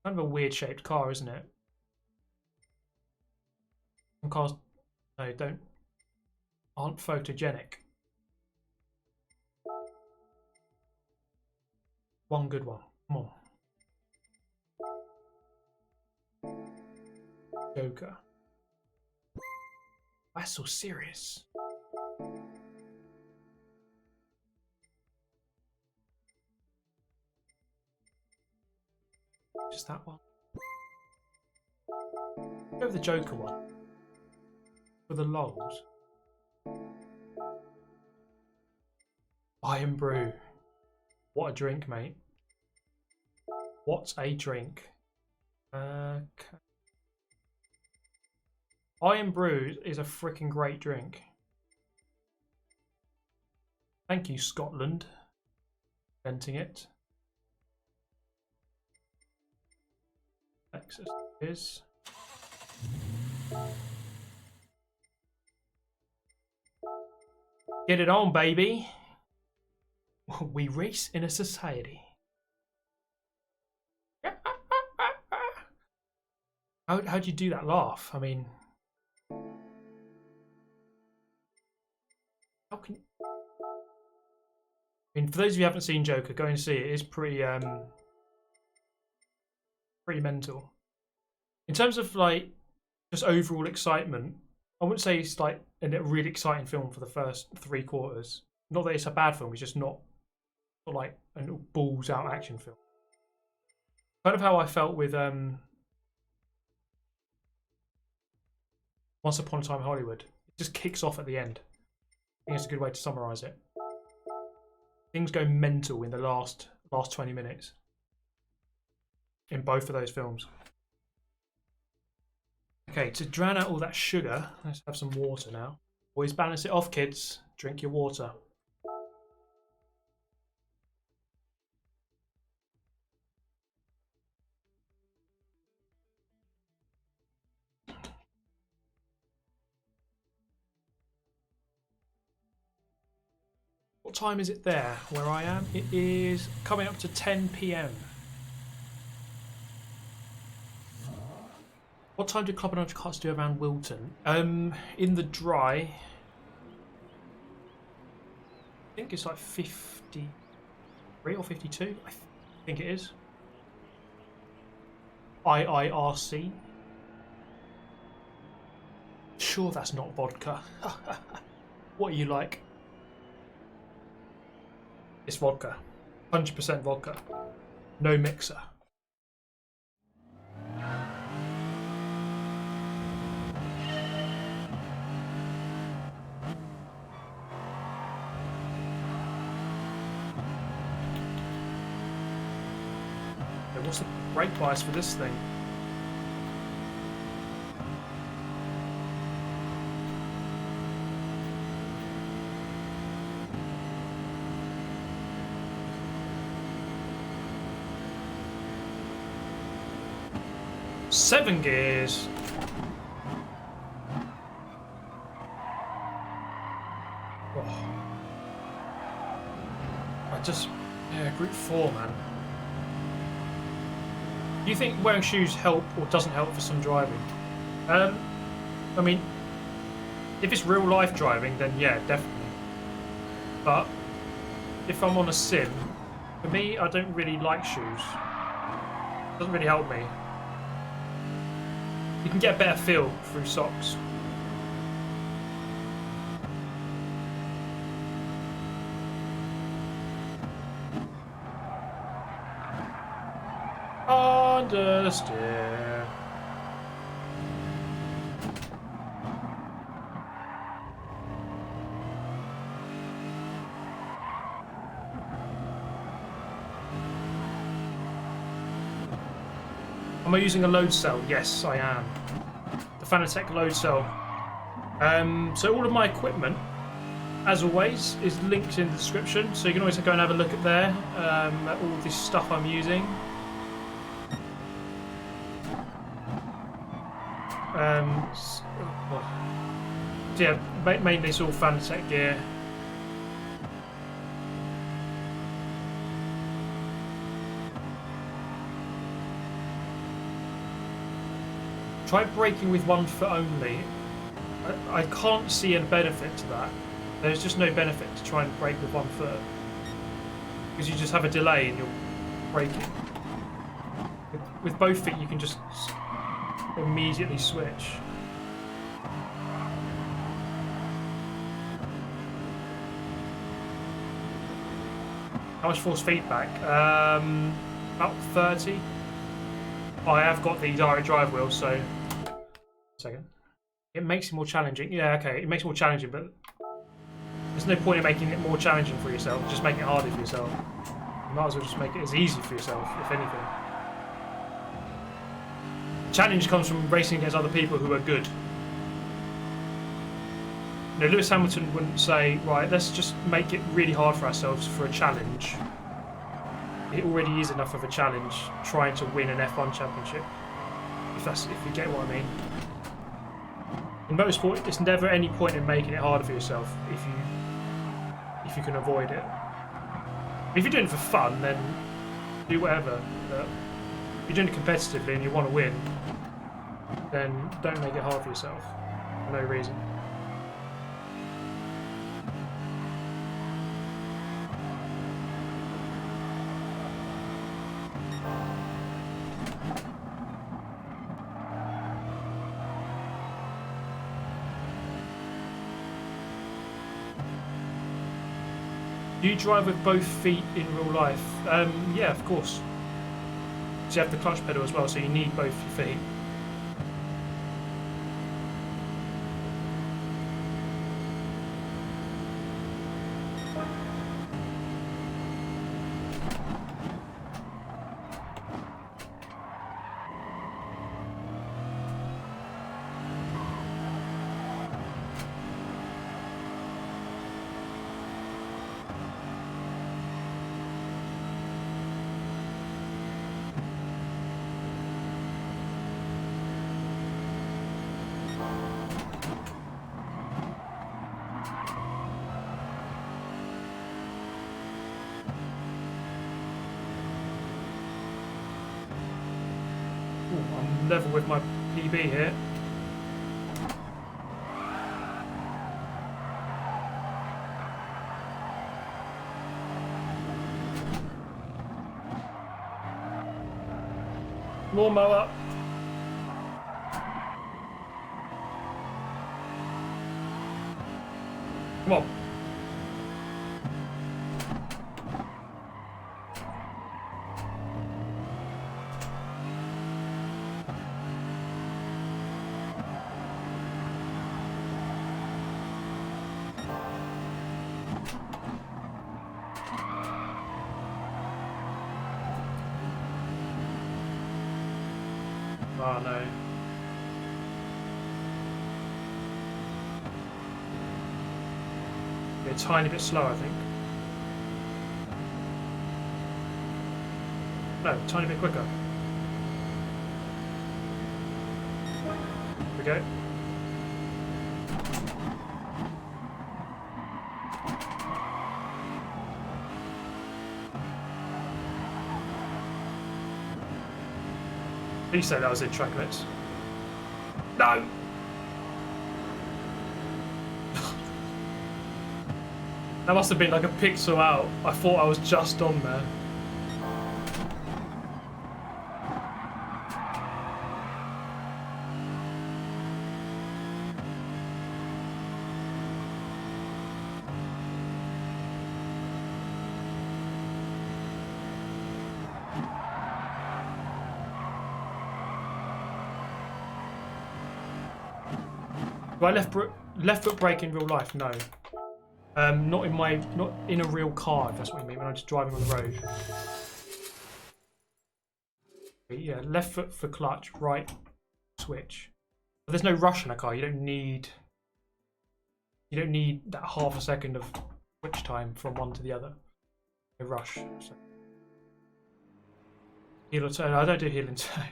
[SPEAKER 1] Kind of a weird shaped car, isn't it? Some cars, no, aren't photogenic. One good one. Come on. Joker. That's so serious. Just that one. Go with the Joker one. For the lols. Iron Brew. What a drink, mate. What a drink. Okay. Iron Brew is a freaking great drink. Thank you, Scotland. Inventing it. Lexus is. Get it on, baby. We race in a society. How'd you do that laugh? I mean, how can? I mean, for those of you who haven't seen Joker, go and see it. It's pretty pretty mental. In terms of like just overall excitement, I wouldn't say it's like a really exciting film for the first 3 quarters. Not that it's a bad film, it's just not like a balls out action film. Kind of how I felt with Once Upon a Time in Hollywood. It just kicks off at the end. I think it's a good way to summarise it. Things go mental in the last 20 minutes. In both of those films. Okay, to drown out all that sugar, let's have some water now. Always balance it off, kids. Drink your water. What time is it there where I am? It is coming up to 10 PM. What time do Club and Undercuts do around Wilton? In the dry, I think it's like 53 or 52. I think it is. IIRC. Sure, that's not vodka. What are you like? It's vodka. 100% vodka. No mixer. Okay, what's the brake bias for this thing? Seven gears. Oh. Yeah, Group 4, man. Do you think wearing shoes help or doesn't help for some driving? I mean, if it's real life driving, then yeah, definitely. But if I'm on a sim, for me, I don't really like shoes. It doesn't really help me. You can get a better feel through socks. Understeer. Am I using a load cell? Yes, I am. The Fanatec load cell. So all of my equipment, as always, is linked in the description. So you can always go and have a look at there, at all this stuff I'm using. So yeah, mainly it's all Fanatec gear. Try braking with 1 foot only. I can't see a benefit to that. There's just no benefit to try and brake with 1 foot. Because you just have a delay in your braking. With both feet you can just immediately switch. How much force feedback? About 30. Oh, I have got the direct drive wheel, so... Second. It makes it more challenging. Yeah, okay, it makes it more challenging, but there's no point in making it more challenging for yourself. Just make it harder for yourself. You might as well just make it as easy for yourself, if anything. Challenge comes from racing against other people who are good. You know, Lewis Hamilton wouldn't say, right, let's just make it really hard for ourselves for a challenge. It already is enough of a challenge trying to win an F1 championship. If you get what I mean. In motorsport, it's never any point in making it harder for yourself if you can avoid it. If you're doing it for fun, then do whatever. But if you're doing it competitively and you want to win, then don't make it hard for yourself for no reason. Do you drive with both feet in real life? Yeah, of course. So you have the clutch pedal as well, so you need both your feet. I'm level with my PB here. Lawnmower. Come on. Oh no. A tiny bit slow, I think. No, a tiny bit quicker. Here we go. Please say that was in track limits. No! That must have been like a pixel out. I thought I was just on there. Do I left foot brake in real life? No. Not in a real car, if that's what you mean, when I'm just driving on the road. Yeah, left foot for clutch, right switch. But there's no rush in a car. You don't need that half a second of switch time from one to the other. No rush. So. Heel and toe. I don't do heel and toe.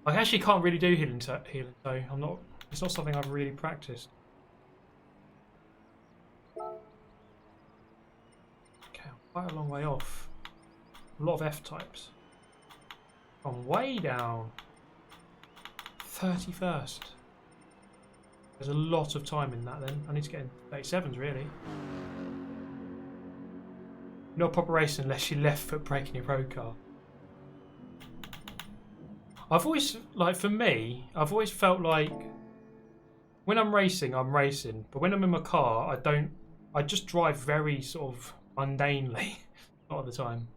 [SPEAKER 1] I actually can't really do heel and toe. I'm not. It's not something I've really practiced. Quite a long way off. A lot of F-types. I'm way down. 31st. There's a lot of time in that then. I need to get in 37s really. No proper racing unless you left foot brake in your pro car. I've always, like for me, I've always felt like when I'm racing, but when I'm in my car, I just drive very sort of mundanely a lot of the time.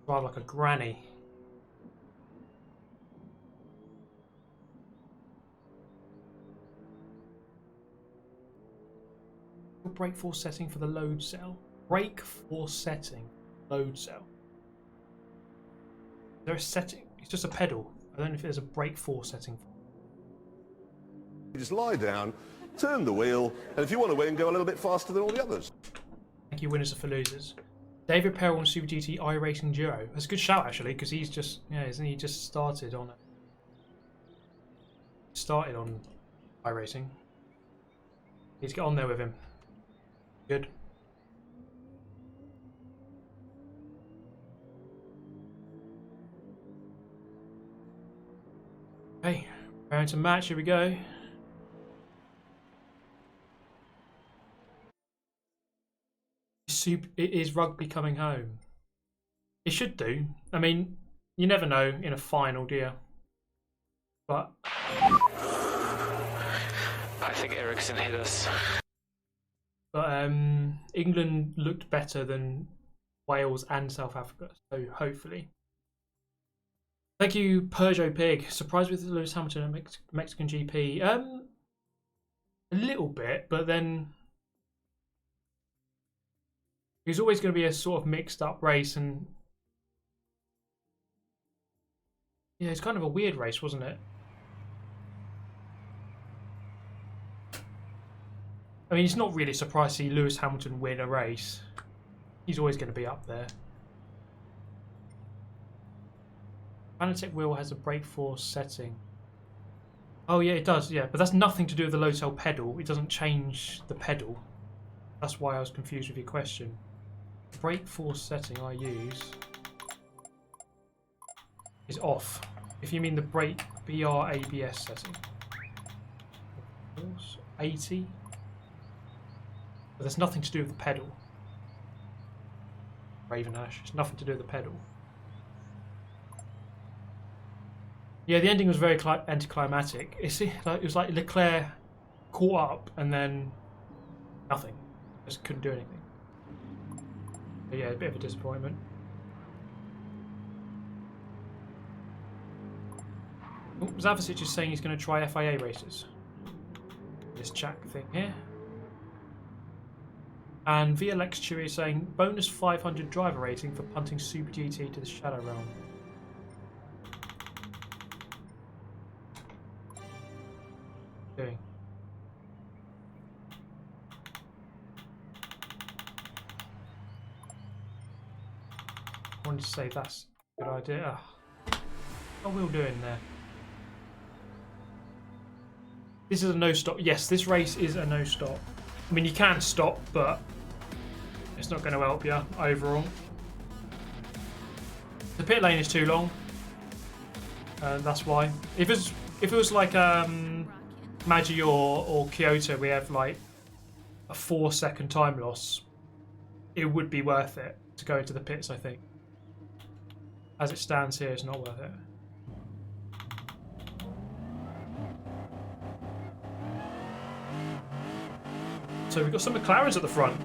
[SPEAKER 1] Drive like a granny. Brake force setting for the load cell. Brake force setting, load cell. Is there a setting? It's just a pedal. I don't know if there's a brake force setting.
[SPEAKER 2] You just lie down, turn the wheel, and if you want to win, go a little bit faster than all the others.
[SPEAKER 1] Thank you, winners are for losers. David Perel on Super GT iRacing Duo. That's a good shout actually, because he's just isn't he just started on it? Started on iRacing. Need to get on there with him. Good. Okay, preparing to match, here we go. It is rugby coming home. It should do. I mean, you never know in a final, do you? But
[SPEAKER 5] I think Ericsson hit us.
[SPEAKER 1] But England looked better than Wales and South Africa, so hopefully. Thank you, Peugeot Pig. Surprised with Lewis Hamilton at Mexican GP? A little bit, but then it was always going to be a sort of mixed up race, and yeah, it's kind of a weird race, wasn't it? I mean, it's not really a surprise to see Lewis Hamilton win a race. He's always going to be up there. Fanatec wheel has a brake force setting. Oh yeah, it does, yeah. But that's nothing to do with the load cell pedal. It doesn't change the pedal. That's why I was confused with your question. Brake force setting I use is off. If you mean the brake BR-ABS setting. Force 80. But there's nothing to do with the pedal. Raven Ash. It's nothing to do with the pedal. Yeah, the ending was very anticlimactic. It was like Leclerc caught up and then nothing. Just couldn't do anything. But yeah, a bit of a disappointment. Oh, Zavicic is saying he's going to try FIA races. This chat thing here. And Billeck Chewy is saying bonus 500 driver rating for punting Super GT to the Shadow Realm. Doing. I wanted to say that's a good idea. What will do in there? This is a no stop. Yes, this race is a no stop. I mean, you can stop, but it's not going to help you overall. The pit lane is too long. That's why. If it was like Maggi or Kyoto, we have like a 4-second time loss. It would be worth it to go into the pits, I think. As it stands here, it's not worth it. So we've got some McLarens at the front.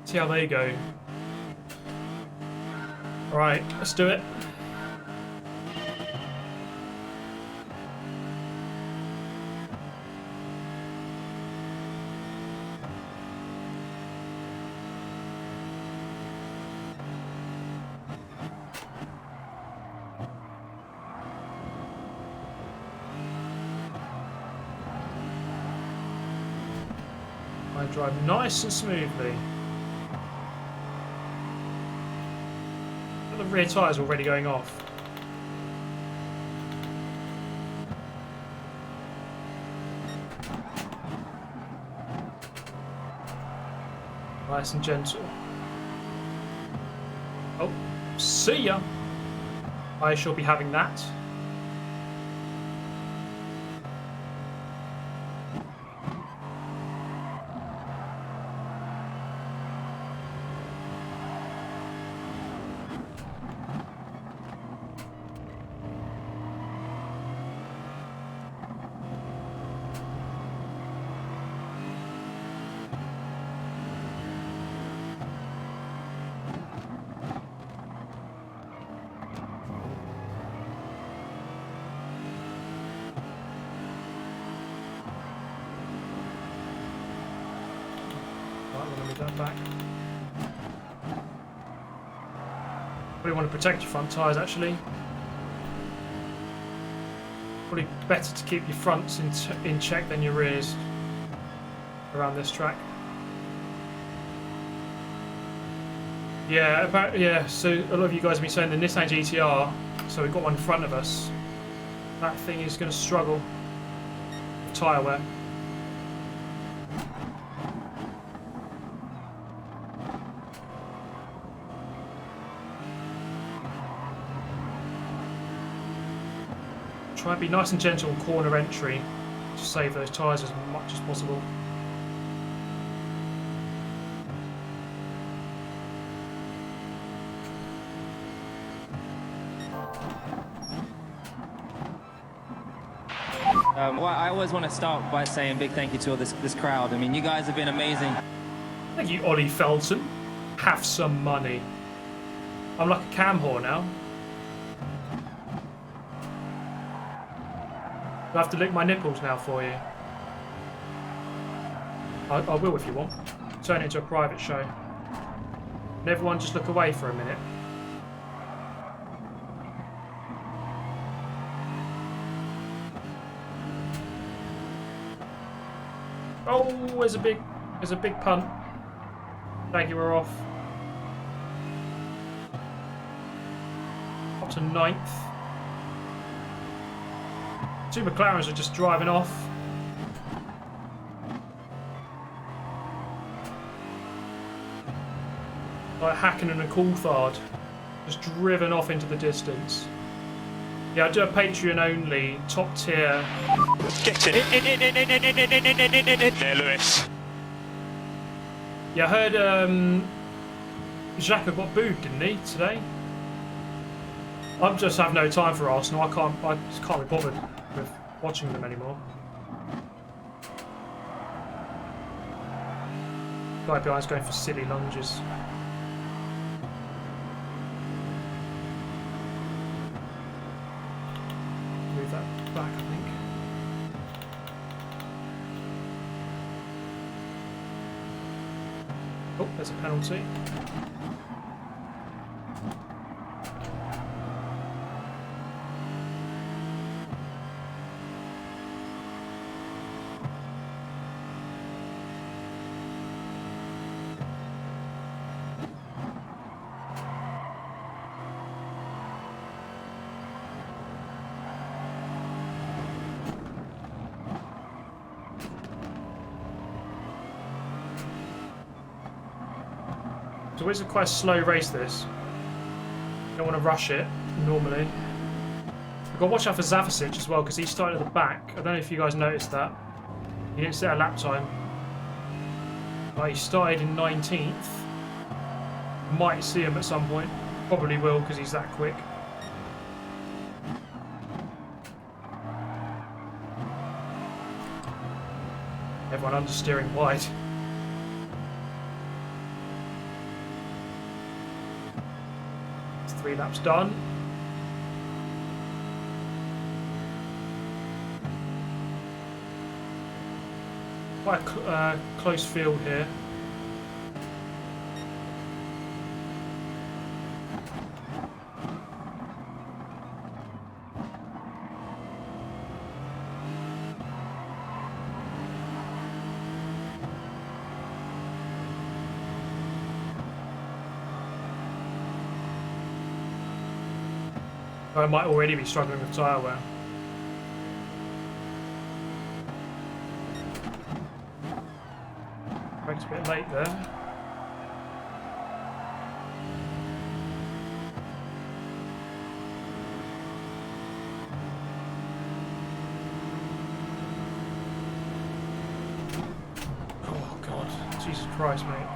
[SPEAKER 1] See how they go. Alright, let's do it. I drive nice and smoothly. The rear tyres are already going off. Nice and gentle. Oh, see ya. I shall be having that. Back. Probably want to protect your front tyres actually. Probably better to keep your fronts in check than your rears around this track. Yeah, so a lot of you guys have been saying the Nissan GTR, so we've got one in front of us. That thing is going to struggle with tyre wear. Try and be nice and gentle on corner entry to save those tyres as much as possible.
[SPEAKER 9] Well, I always want to start by saying a big thank you to all this crowd. I mean, you guys have been amazing.
[SPEAKER 1] Thank you, Ollie Felton. Have some money. I'm like a cam whore now. Do I have to lick my nipples now for you? I will if you want. Turn it into a private show. And everyone just look away for a minute. Oh, there's a big punt. Thank you, we're off. Up to 9th. Two McLarens are just driving off. Like Hakkinen and Coulthard. Just driven off into the distance. Yeah, I do a Patreon only, top tier.
[SPEAKER 5] Get in there, Lewis.
[SPEAKER 1] Yeah, I heard Xhaka got booed, didn't he, today? I just have no time for Arsenal. I just can't be bothered with watching them anymore. Guy behind's going for silly lunges. Move that back, I think. Oh, there's a penalty. So it's quite a slow race, this. Don't want to rush it, normally. I've got to watch out for Zavicic as well, because he started at the back. I don't know if you guys noticed that. He didn't set a lap time. But he started in 19th. Might see him at some point. Probably will, because he's that quick. Everyone understeering wide. 3 laps done. Quite a close field here. I might already be struggling with tyre wear. Brake's a bit late there. Oh God, Jesus Christ, mate.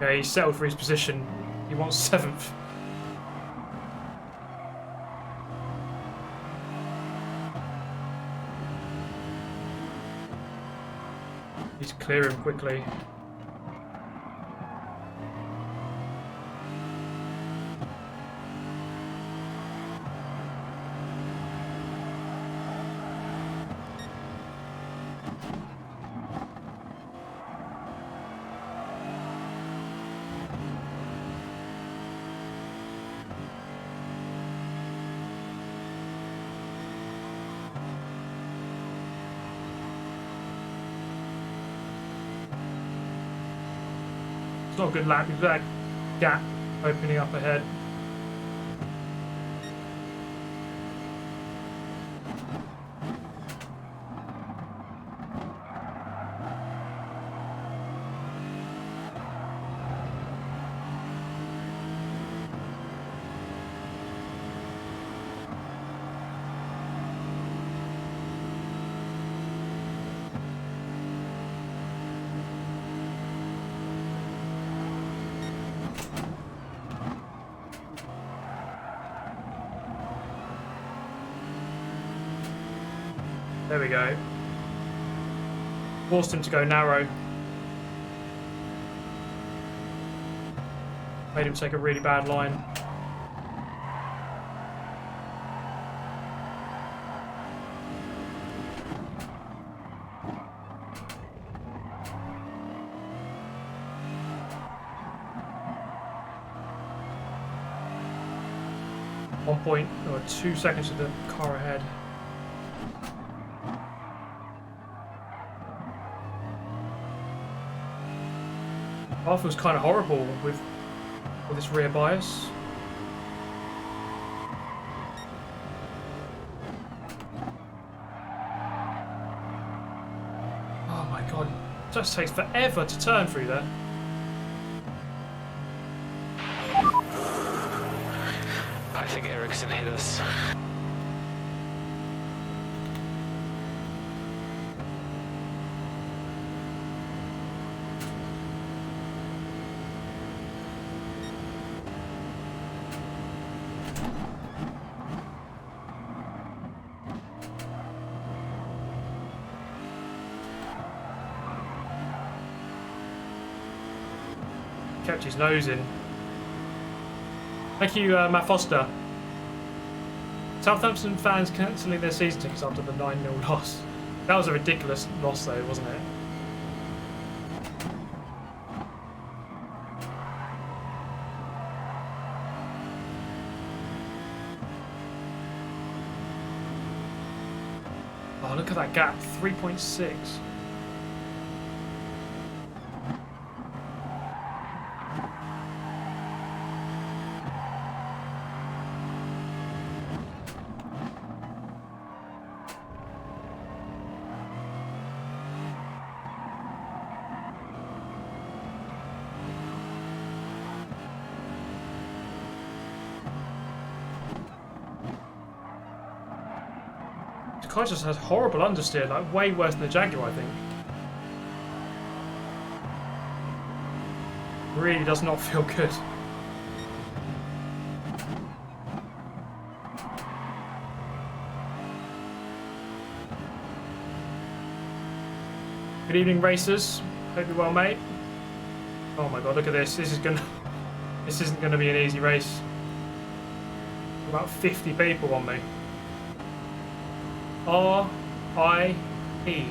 [SPEAKER 1] Yeah, he's settled for his position. He wants 7th. He's clear him quickly. Not a good lap, we've got a gap opening up ahead. There we go. Forced him to go narrow. Made him take a really bad line. One point or 2 seconds of the car ahead. I feels kind of horrible with this rear bias. Oh my God, it just takes forever to turn through there.
[SPEAKER 5] I think Ericsson hit us.
[SPEAKER 1] Kept his nose in. Thank you, Matt Foster. Southampton fans cancelling their season tickets after the 9-0 loss. That was a ridiculous loss though, wasn't it? Oh, look at that gap, 3.6. The car just has horrible understeer, like way worse than the Jaguar, I think. Really does not feel good. Good evening, racers. Hope you're well, mate. Oh my god, look at this. This isn't gonna be an easy race. About 50 people on me. R.I.P.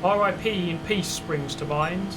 [SPEAKER 1] R.I.P. in peace springs to mind.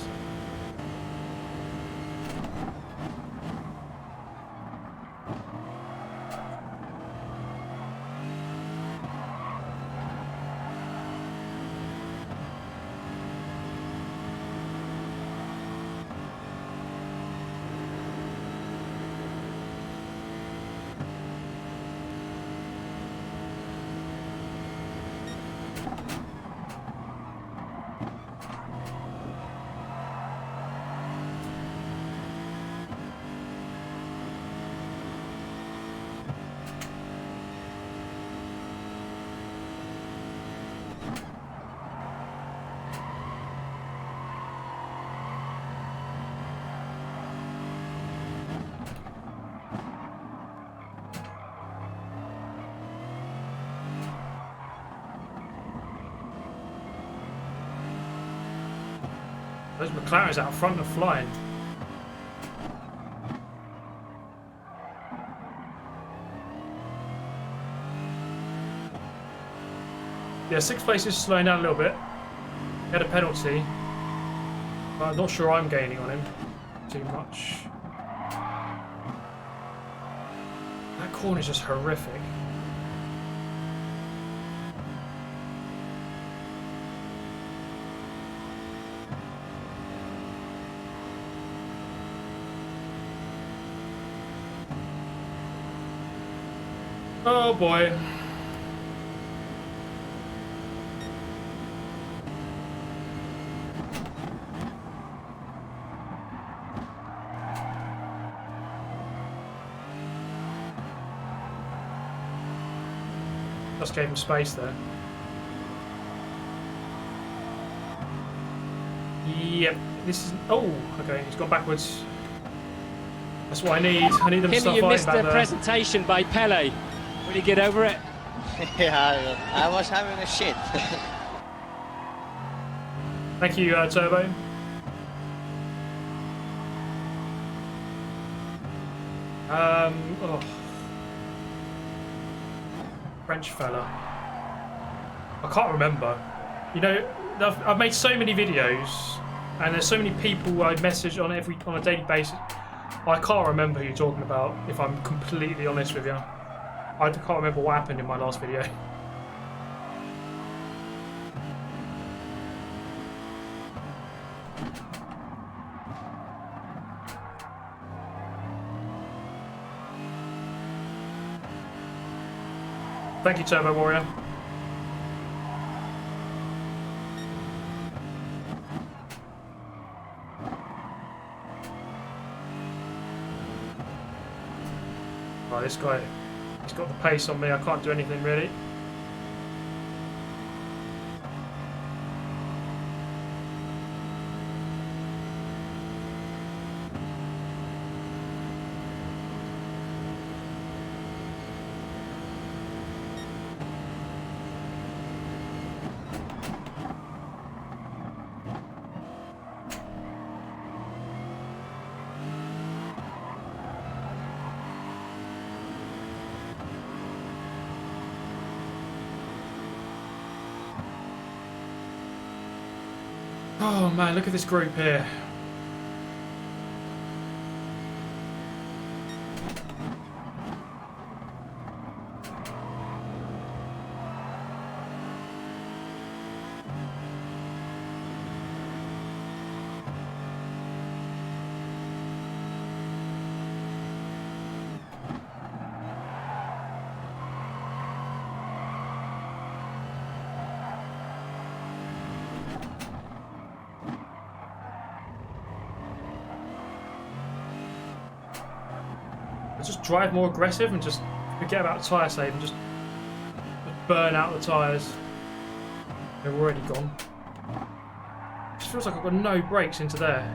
[SPEAKER 1] Those McLarens out front are flying. Yeah, 6th place is slowing down a little bit. He had a penalty. But I'm not sure I'm gaining on him too much. That corner is just horrific. Oh boy. Just gave him space there. Yep, this is... Oh, okay, he's gone backwards. That's what I need. I need them to start
[SPEAKER 3] Kimmy, you
[SPEAKER 1] fighting
[SPEAKER 3] missed
[SPEAKER 1] back
[SPEAKER 3] the
[SPEAKER 1] there.
[SPEAKER 3] presentation by Pele. Will you get over it?
[SPEAKER 4] Yeah, I was having a shit.
[SPEAKER 1] Thank you, Turbo. Oh. French fella. I can't remember. You know, I've made so many videos, and there's so many people I message on a daily basis. I can't remember who you're talking about, if I'm completely honest with you. I can't remember what happened in my last video. Thank you, Turbo Warrior. Oh, this guy, he's got the pace on me. I can't do anything really. Oh man, look at this group here. Just drive more aggressive and just forget about tyre save and just burn out the tyres. They're already gone. It just feels like I've got no brakes into there.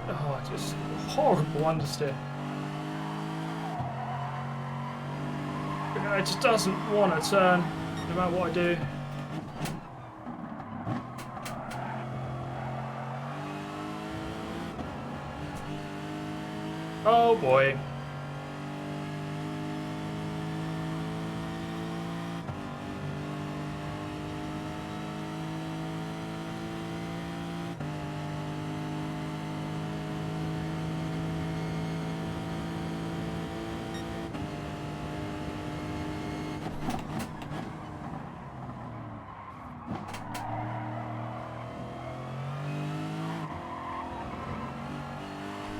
[SPEAKER 1] Oh, it's just horrible understeer. It just doesn't want to turn, no matter what I do. Oh boy.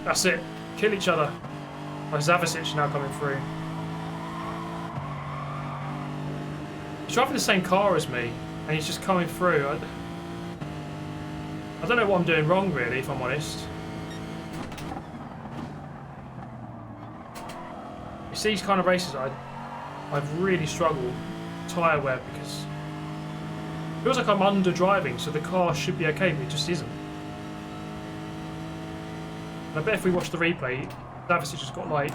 [SPEAKER 1] That's it. Kill each other. Oh, Starcevic now coming through. He's driving the same car as me, and he's just coming through. I don't know what I'm doing wrong, really, if I'm honest. It's these kind of races I've really struggled tyre wear because it feels like I'm under driving, so the car should be okay, but it just isn't. And I bet if we watch the replay, Davii just got like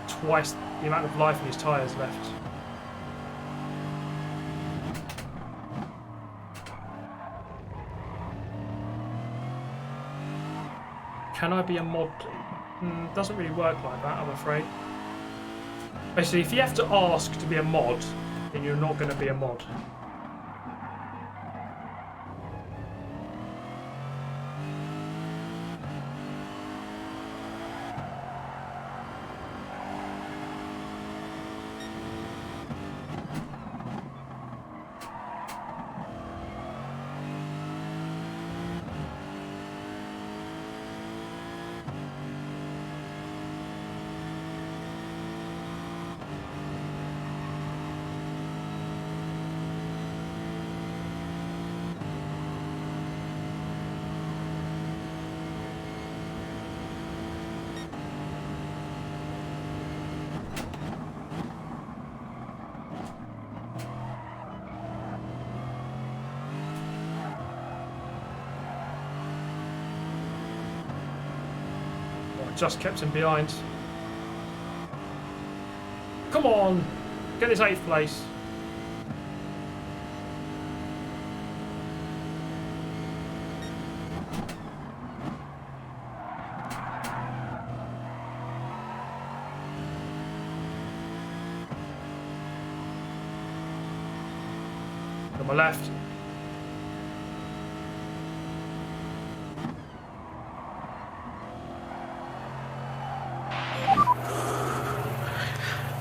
[SPEAKER 1] twice the amount of life in his tyres left. Can I be a mod? Doesn't really work like that, I'm afraid. Basically, if you have to ask to be a mod, then you're not going to be a mod. Just kept him behind. Come on, get this 8th place. On my left.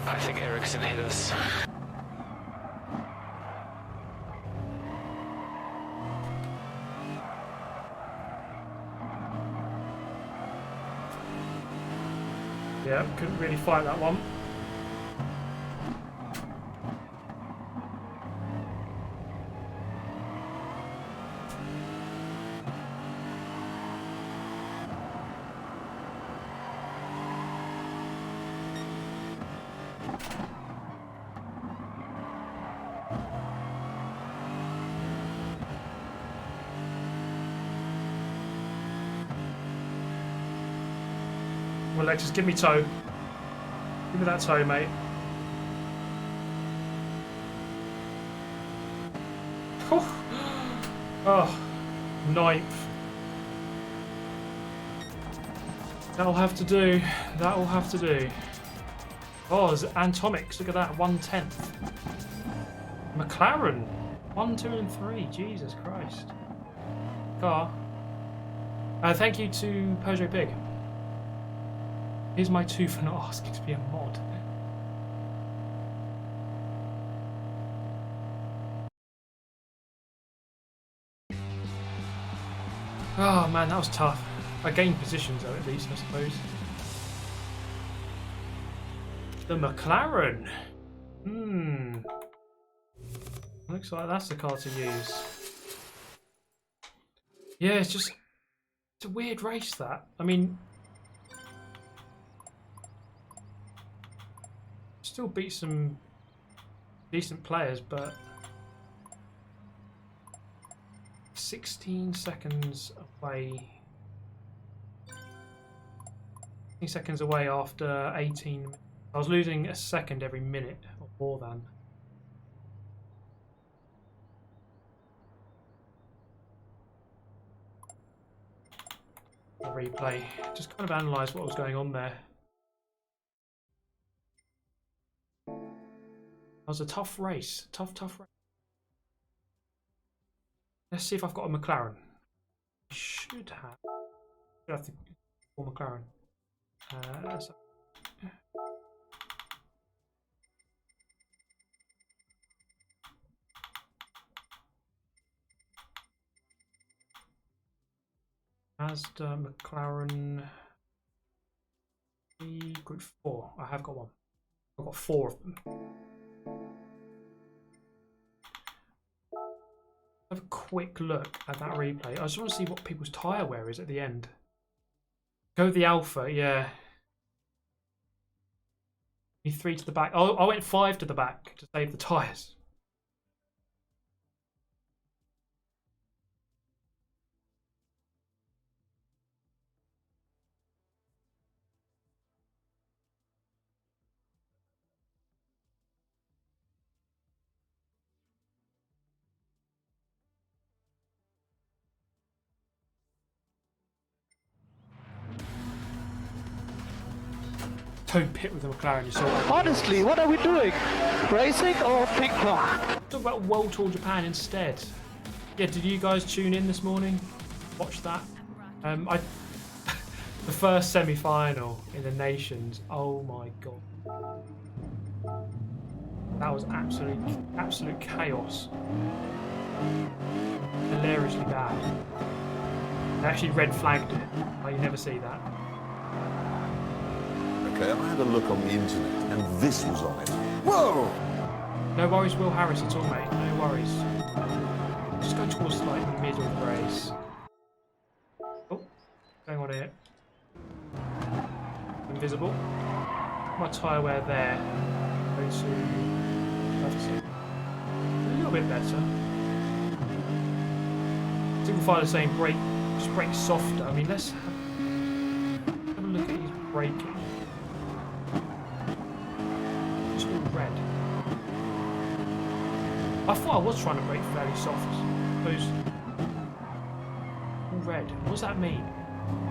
[SPEAKER 5] I think Ericsson hit us.
[SPEAKER 1] Yeah, couldn't really fight that one. Well, Lex, just give me toe. Give me that toe, mate. Oh, 9th. That'll have to do. That'll have to do. Oh, there's Atomics. Look at that, 1/10. McLaren, 1, 2, and 3. Jesus Christ. car. Thank you to Peugeot Pig. Here's my 2 for not asking to be a mod. Oh man, that was tough. I gained positions though, at least, I suppose. The McLaren. Looks like that's the car to use. Yeah, it's a weird race, that. I mean, still beat some decent players, but 16 seconds away. 16 seconds away after 18 minutes. I was losing a second every minute or more than. The replay. Just kind of analyse what was going on there. It was a tough race. Tough race. Let's see if I've got a McLaren. I should have to call McLaren. Mazda, McLaren, Group 4. I have got one. I've got 4 of them. Have a quick look at that replay. I just want to see what people's tyre wear is at the end. Go with the Alpha, yeah. 3 to the back. Oh, I went 5 to the back to save the tyres. Don't pit with the McLaren, you saw that.
[SPEAKER 6] Honestly, what are we doing? Racing or ping pong?
[SPEAKER 1] Talk about World Tour Japan instead. Yeah, did you guys tune in this morning? Watch that? The first semi-final in the Nations. Oh my god, that was absolute chaos. Hilariously bad. They actually red flagged it. Like, you never see that.
[SPEAKER 2] Okay, I had a look on the internet, and this was on it. Whoa!
[SPEAKER 1] No worries, Will Harris at all, mate. No worries. Just go towards like the middle of the race. Oh, going on here. Invisible. My tyre wear there. Going to a little bit better. Single file is saying brake, just brake softer. I mean, let's have a look at his braking. It's all red. I thought I was trying to brake fairly soft. Those all red. What does that mean?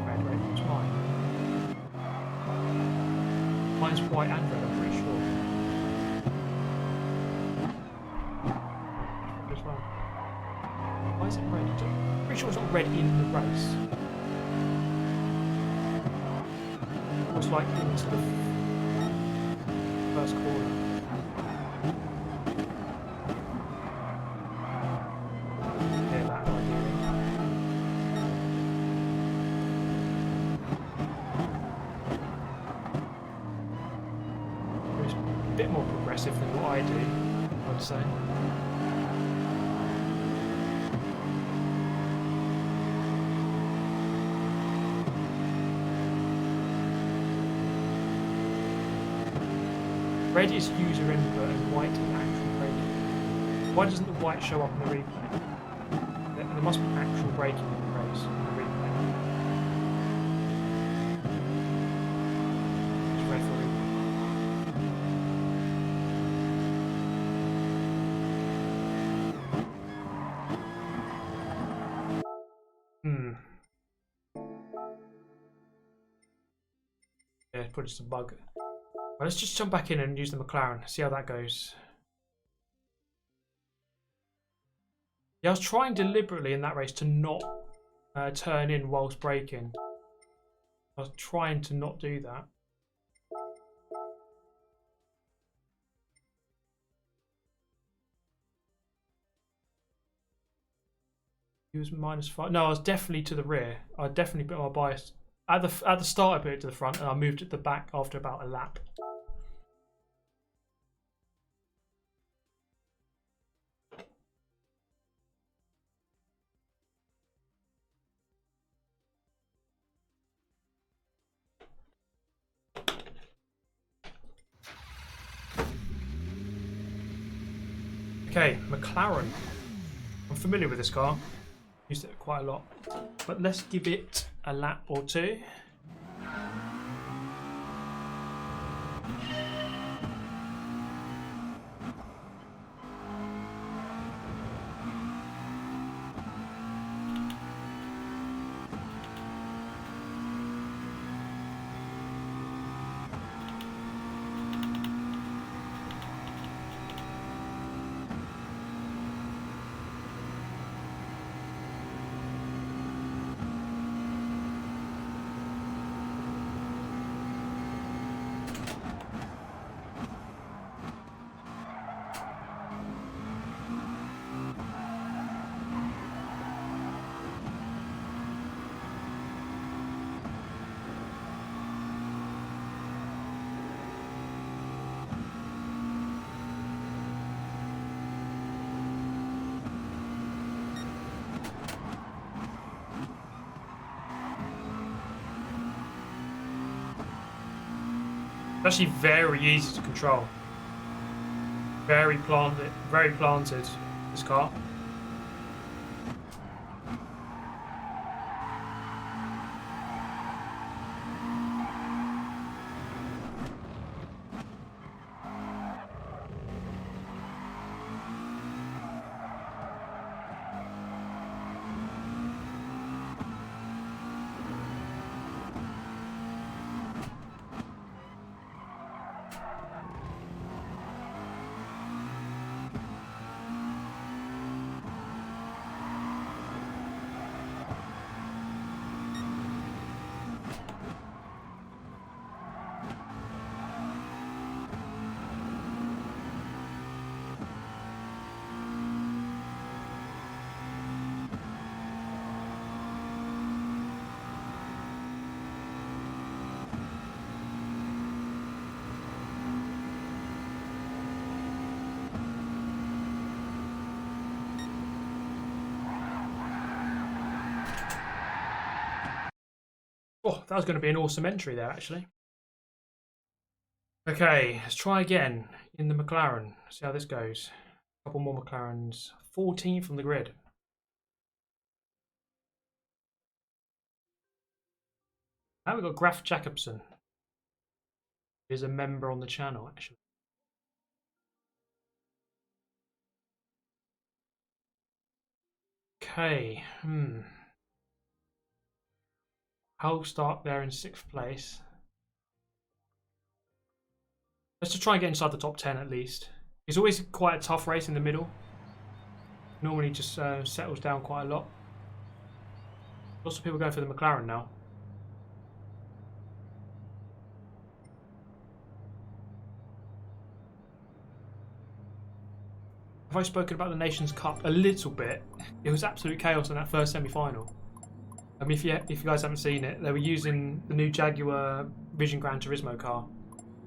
[SPEAKER 1] Red. What's mine? Mine's white and red, I'm pretty sure. As well. Why is it red? I'm pretty sure it's not red in the race. It's like into the first corner. Yeah, that idea. It's a bit more progressive than what I do, I'd say. Red is user input and white is actual braking. Why doesn't the white show up in the replay? There must be actual braking in the race, in the replay. It's red for replay. Yeah, it's probably just a bug. Well, let's just jump back in and use the McLaren, see how that goes. Yeah, I was trying deliberately in that race to not turn in whilst braking. I was trying to not do that. He was -5. No, I was definitely to the rear. I definitely put my bias at the start. I put it to the front, and I moved it to the back after about a lap. Okay, McLaren. I'm familiar with this car. Used it quite a lot. But let's give it a lap or two. It's actually very easy to control. Very planted, this car. Oh, that was going to be an awesome entry there, actually. Okay, let's try again in the McLaren. See how this goes. A couple more McLarens. 14th from the grid. Now we've got Graf Jacobson. He's a member on the channel, actually. Okay, Howe start there in 6th place. Let's just try and get inside the top 10 at least. It's always quite a tough race in the middle. Normally just settles down quite a lot. Lots of people going for the McLaren now. Have I spoken about the Nations Cup a little bit? It was absolute chaos in that first semi-final. I mean, if you guys haven't seen it, they were using the new Jaguar Vision Gran Turismo car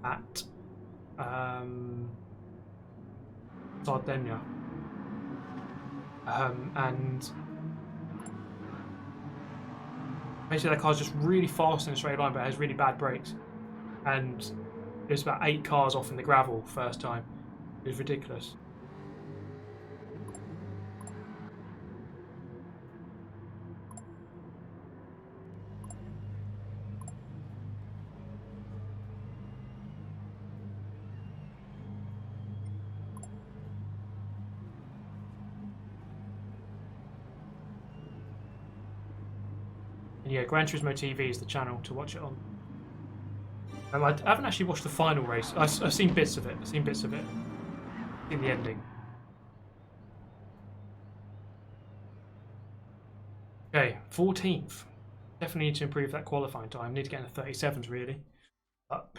[SPEAKER 1] at Sardinia, and basically that car's just really fast in a straight line, but it has really bad brakes. And there's about 8 cars off in the gravel first time. It was ridiculous. Yeah, Gran Turismo TV is the channel to watch it on. I haven't actually watched the final race. I've seen bits of it. In the ending. Okay, 14th. Definitely need to improve that qualifying time. Need to get in the 37s really. But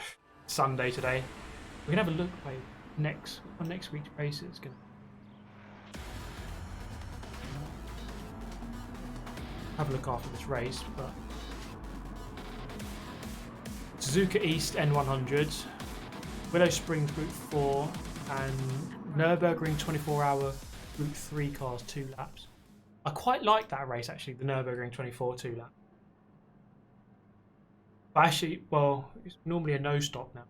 [SPEAKER 1] Sunday today. We can have a look on next week's races. Have a look after this race, but Suzuka East N100, Willow Springs Group 4, and Nürburgring 24-hour Group 3 cars 2 laps. I quite like that race actually, the Nürburgring 24 2 lap. But actually, well, it's normally a no stop now.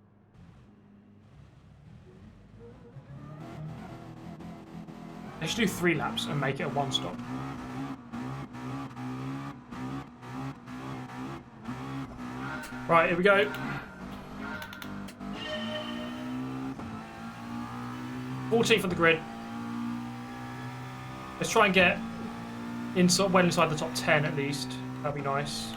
[SPEAKER 1] They should do 3 laps and make it a 1 stop. Right, here we go. 14th on the grid. Let's try and get well inside the top 10 at least. That'd be nice.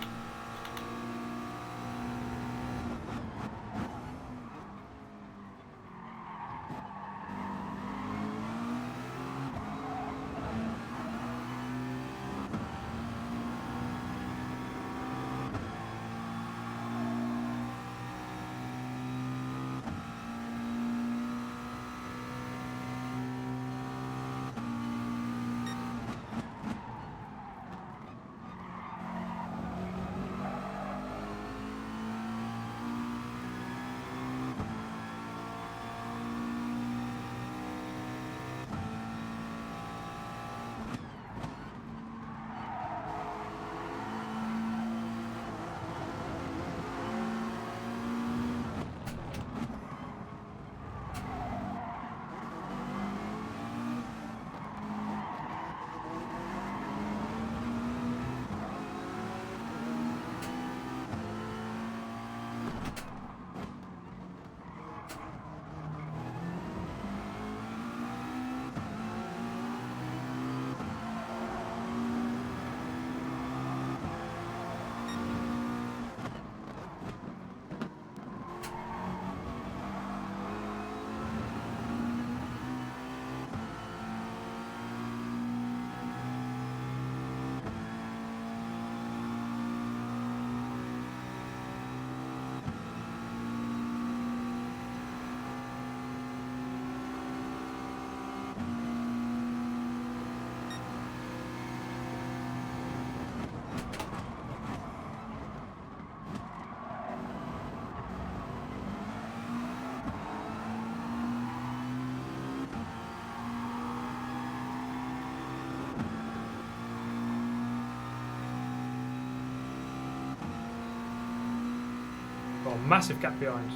[SPEAKER 1] Got a massive gap behind.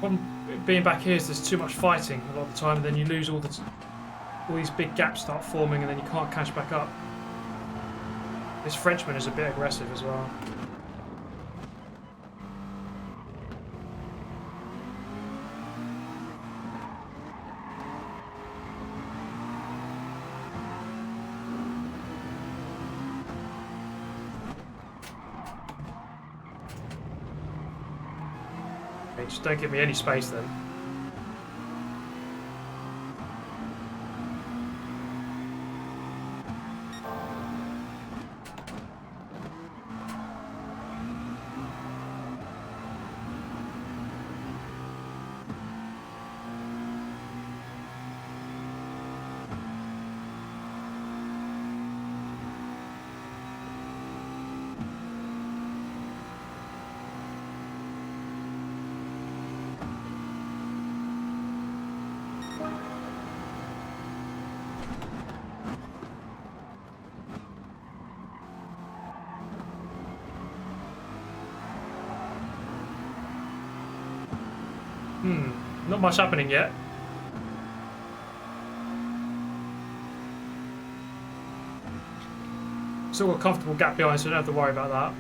[SPEAKER 1] Problem being back here is there's too much fighting a lot of the time, and then you lose all these big gaps start forming, and then you can't catch back up. This Frenchman is a bit aggressive as well. Just don't give me any space then. Not much happening yet. Still got a comfortable gap behind, so I don't have to worry about that.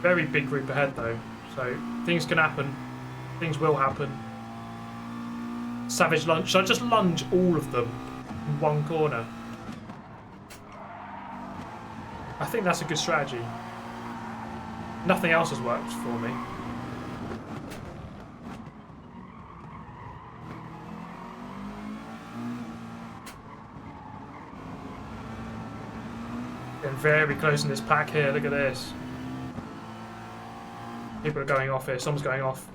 [SPEAKER 1] Very big group ahead though, so things can happen. Things will happen. Savage lunge. Should I just lunge all of them in one corner? I think that's a good strategy. Nothing else has worked for me. Getting very close in this pack here. Look at this. People are going off here. Someone's going off.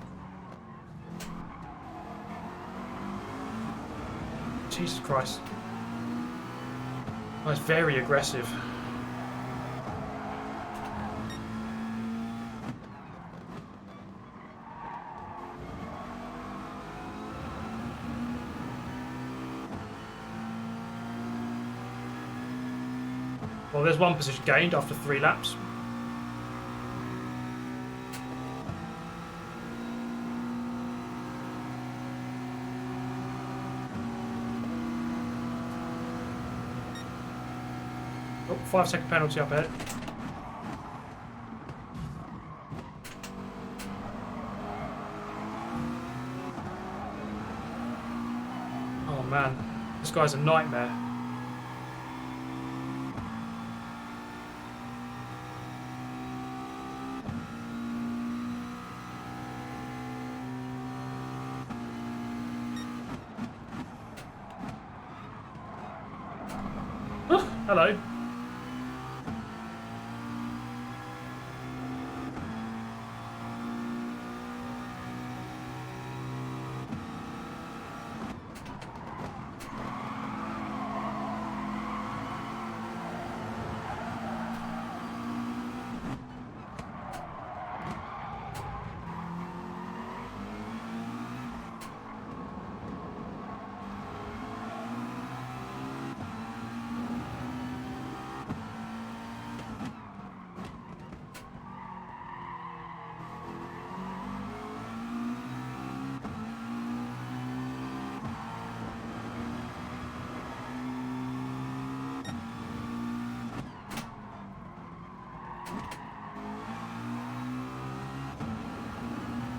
[SPEAKER 1] Jesus Christ. That's very aggressive. Well, there's one position gained after 3 laps. Oh, 5-second penalty up ahead. Oh man, this guy's a nightmare. Hello.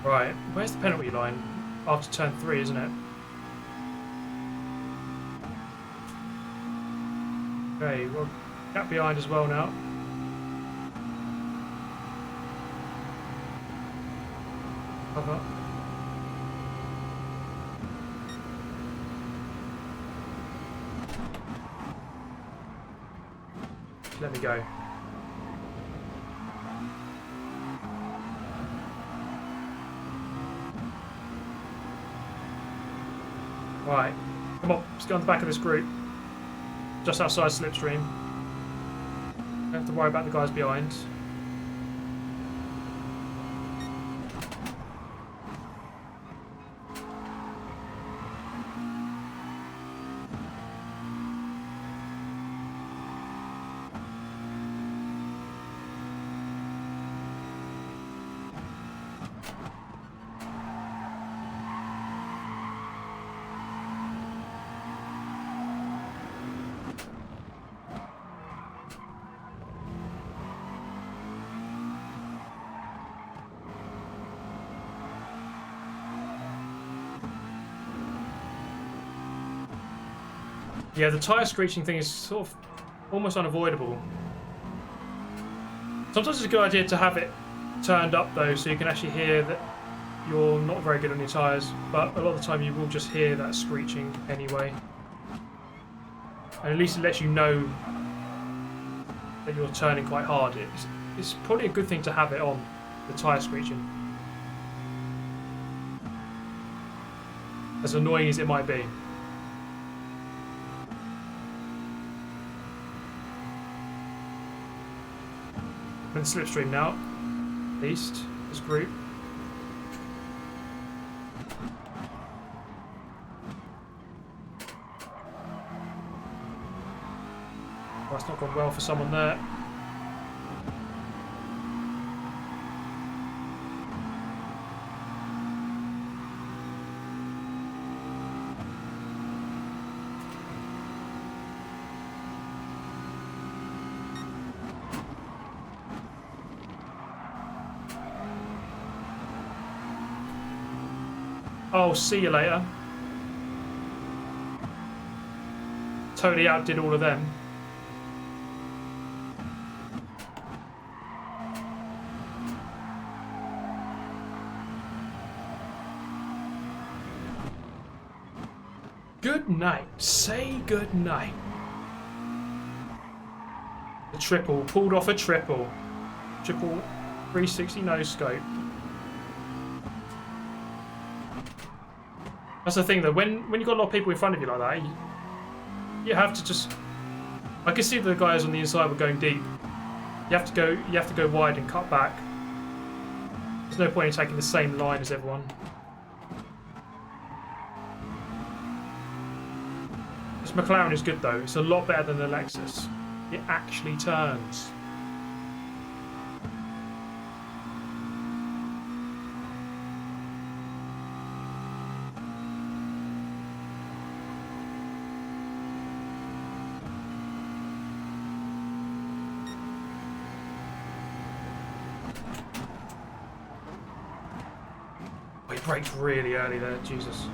[SPEAKER 1] Right, where's the penalty line? After turn 3, isn't it? Okay, well, gap behind as well now. Cover. Let me go. Right, come on, let's go on the back of this group. Just outside slipstream. Don't have to worry about the guys behind. Yeah, the tyre screeching thing is sort of almost unavoidable. Sometimes it's a good idea to have it turned up though, so you can actually hear that you're not very good on your tyres, but a lot of the time you will just hear that screeching anyway. And at least it lets you know that you're turning quite hard. It's probably a good thing to have it on, the tyre screeching. As annoying as it might be. I'm in the slipstream now, at least, this group. Oh, that's not gone well for someone there. Oh, see you later. totally outdid all of them. Good night. Say good night. The triple. Pulled off a triple. Triple 360 no scope. That's the thing though, when you've got a lot of people in front of you like that, you have to just... I can see the guys on the inside were going deep. You have to go wide and cut back. There's no point in taking the same line as everyone. This McLaren is good though. It's a lot better than the Lexus. It actually turns. Oh, he braked really early there, Jesus.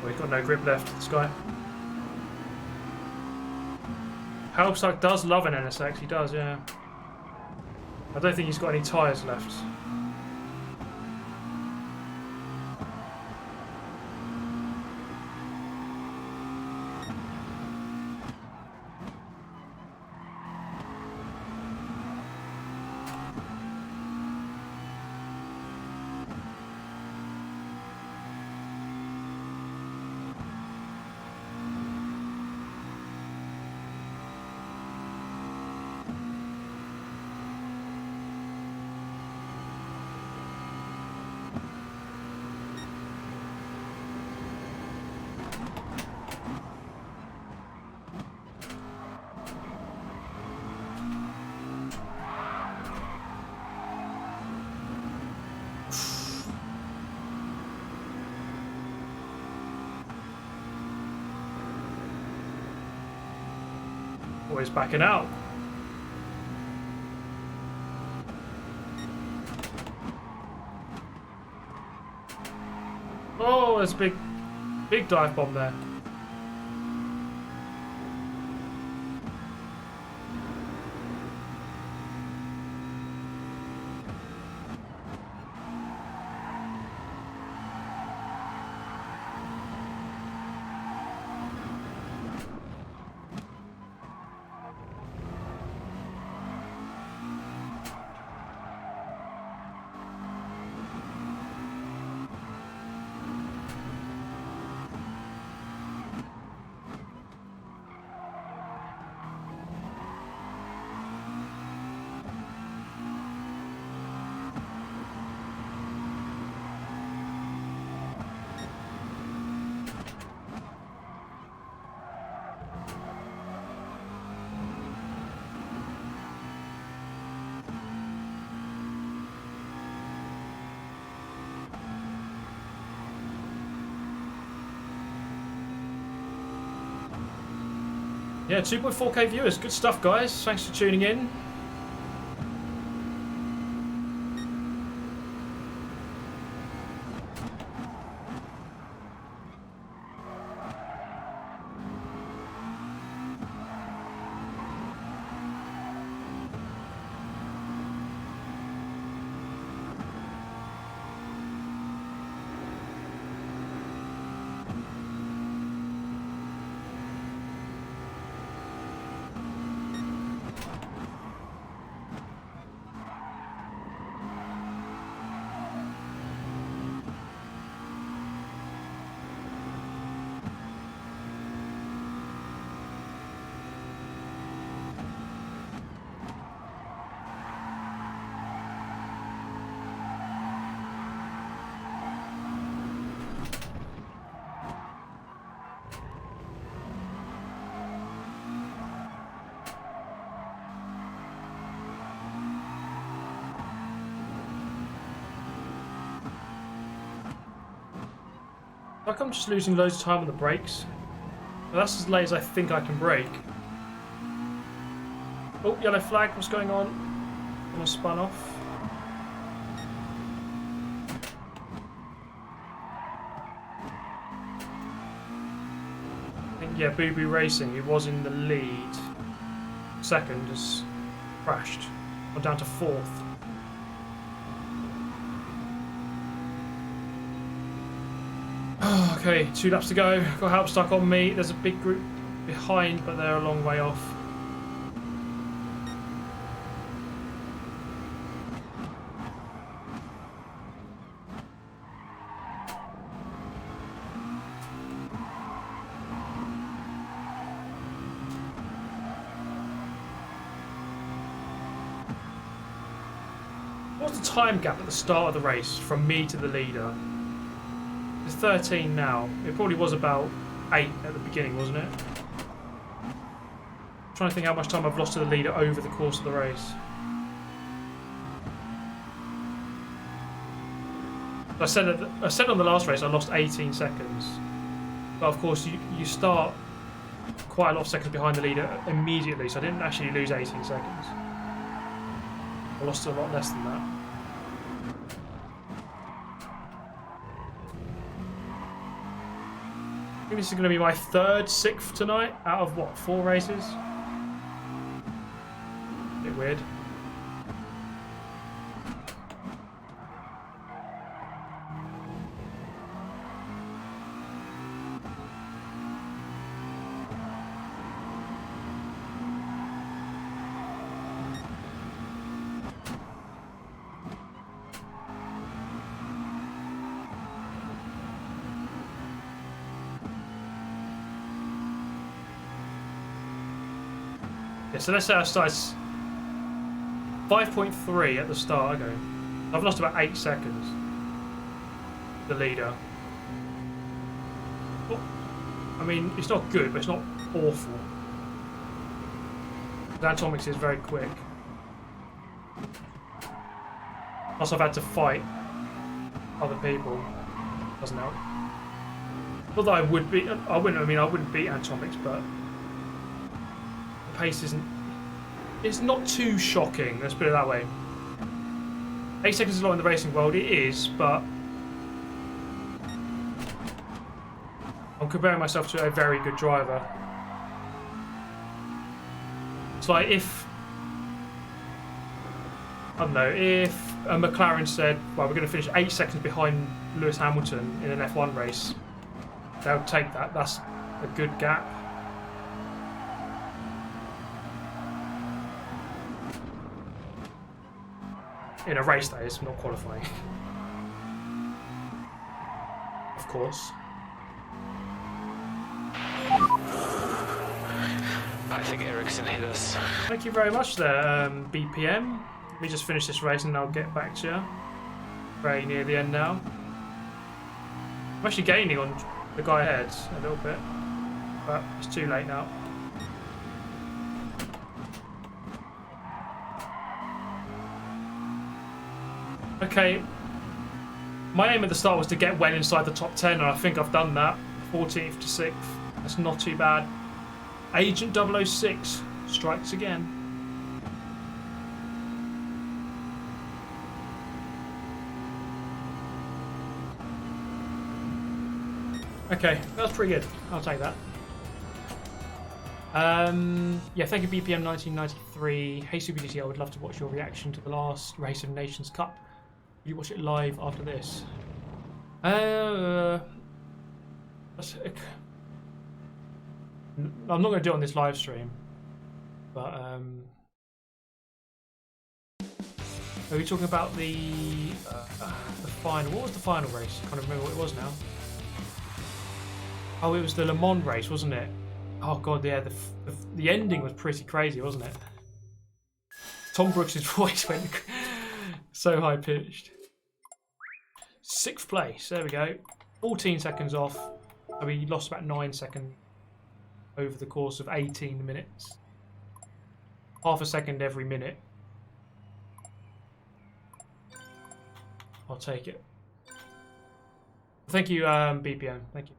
[SPEAKER 1] He's got no grip left, this guy. Howe does love an NSX, he does, yeah. I don't think he's got any tyres left. Always backing out. Oh, there's a big dive bomb there. Yeah, 2.4k viewers. Good stuff, guys. Thanks for tuning in. Like I'm just losing loads of time on the brakes. Well, that's as late as I think I can brake. Oh, yellow flag, what's going on? Almost spun off. I think, yeah, Boo Boo Racing, who was in the lead. Second has crashed. Gone down to 4th. Okay, 2 laps to go. Got help stuck on me. There's a big group behind, but they're a long way off. What's the time gap at the start of the race from me to the leader? It's 13 now. It probably was about 8 at the beginning, wasn't it? I'm trying to think how much time I've lost to the leader over the course of the race. I said on the last race I lost 18 seconds. But of course you start quite a lot of seconds behind the leader immediately, so I didn't actually lose 18 seconds. I lost a lot less than that. I think this is going to be my 3rd 6th tonight out of what, 4 races? A bit weird. Yeah, so let's say I started 5.3 at the start. Okay, I've lost about 8 seconds. The leader. Oh, I mean, it's not good, but it's not awful. Atomics is very quick. Plus, I've had to fight other people. Doesn't help. Not that I would beat. I wouldn't beat Atomics, but the pace isn't. It's not too shocking. Let's put it that way. 8 seconds is a lot in the racing world. It is, but I'm comparing myself to a very good driver. It's like if, I don't know, if a McLaren said, well, we're going to finish 8 seconds behind Lewis Hamilton in an F1 race, they would take that. That's a good gap. In a race, that is, not qualifying. Of course.
[SPEAKER 5] I think Ericsson hit us.
[SPEAKER 1] Thank you very much there, BPM. Let me just finish this race and I'll get back to you. Very near the end now. I'm actually gaining on the guy ahead a little bit, but it's too late now. Okay, my aim at the start was to get well inside the top 10, and I think I've done that. 14th to 6th. That's not too bad. Agent 006 strikes again. Okay, that's pretty good. I'll take that. Yeah, thank you BPM 1993. Hey Super GT, I would love to watch your reaction to the last Race of Nations Cup. Will you watch it live after this? I'm not going to do it on this live stream, but are we talking about the final? What was the final race? I can't remember what it was now. Oh, it was the Le Mans race, wasn't it? Oh god, yeah, the ending was pretty crazy, wasn't it? Tom Brooks' voice went so high pitched. 6th place, there we go. 14 seconds off. So we lost about 9 seconds over the course of 18 minutes. Half a second every minute. I'll take it. Thank you, BPM. Thank you.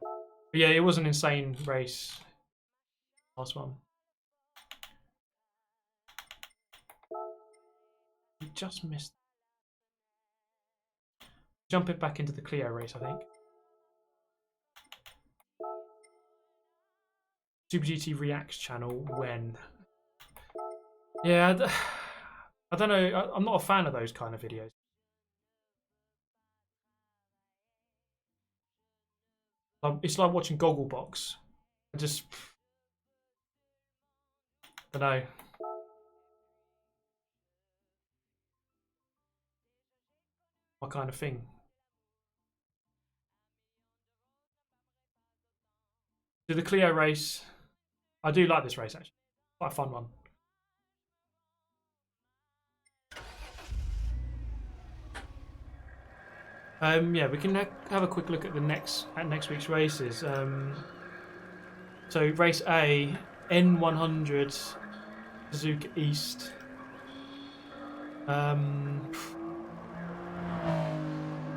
[SPEAKER 1] But yeah, it was an insane race. Last one. You just missed. Jump it back into the Clio race, I think. Super GT Reacts channel when? Yeah, I don't know. I'm not a fan of those kind of videos. It's like watching Gogglebox. I just don't know. My kind of thing. Do the Clio race. I do like this race actually. Quite a fun one. Yeah, we can have a quick look at the next week's races. So race A, N100, Suzuka East. Is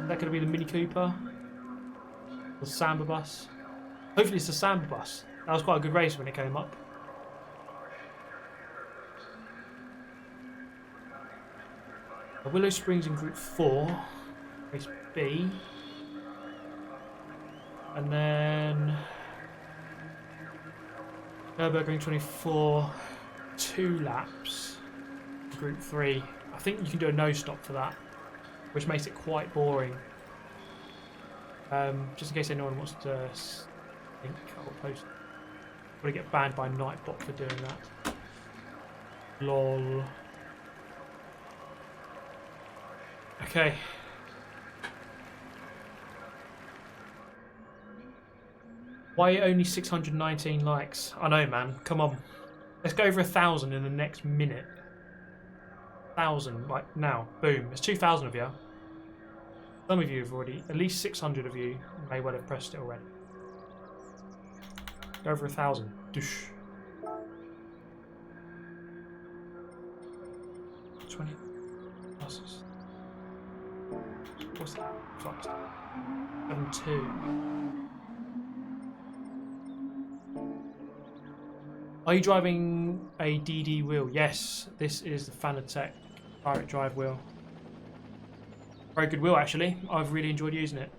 [SPEAKER 1] that going to be the Mini Cooper? The Samba bus? Hopefully it's the Samba bus. That was quite a good race when it came up. Willow Springs in Group 4. Race B. And then Nürburgring 24, 2 laps. Group 3. I think you can do a no stop for that, which makes it quite boring. Just in case anyone wants to think, I'll post. Probably get banned by Nightbot for doing that. Lol. Okay. Why only 619 likes? I know, man. Come on. Let's go over 1,000 in the next minute. 1,000, like now. Boom. There's 2,000 of you. Some of you have already, at least 600 of you may well have pressed it already. Go over 1,000. Doosh. 20 buses. What's that? 7-2. Are you driving a DD wheel? Yes, this is the Fanatec direct drive wheel. Very good wheel actually. I've really enjoyed using it.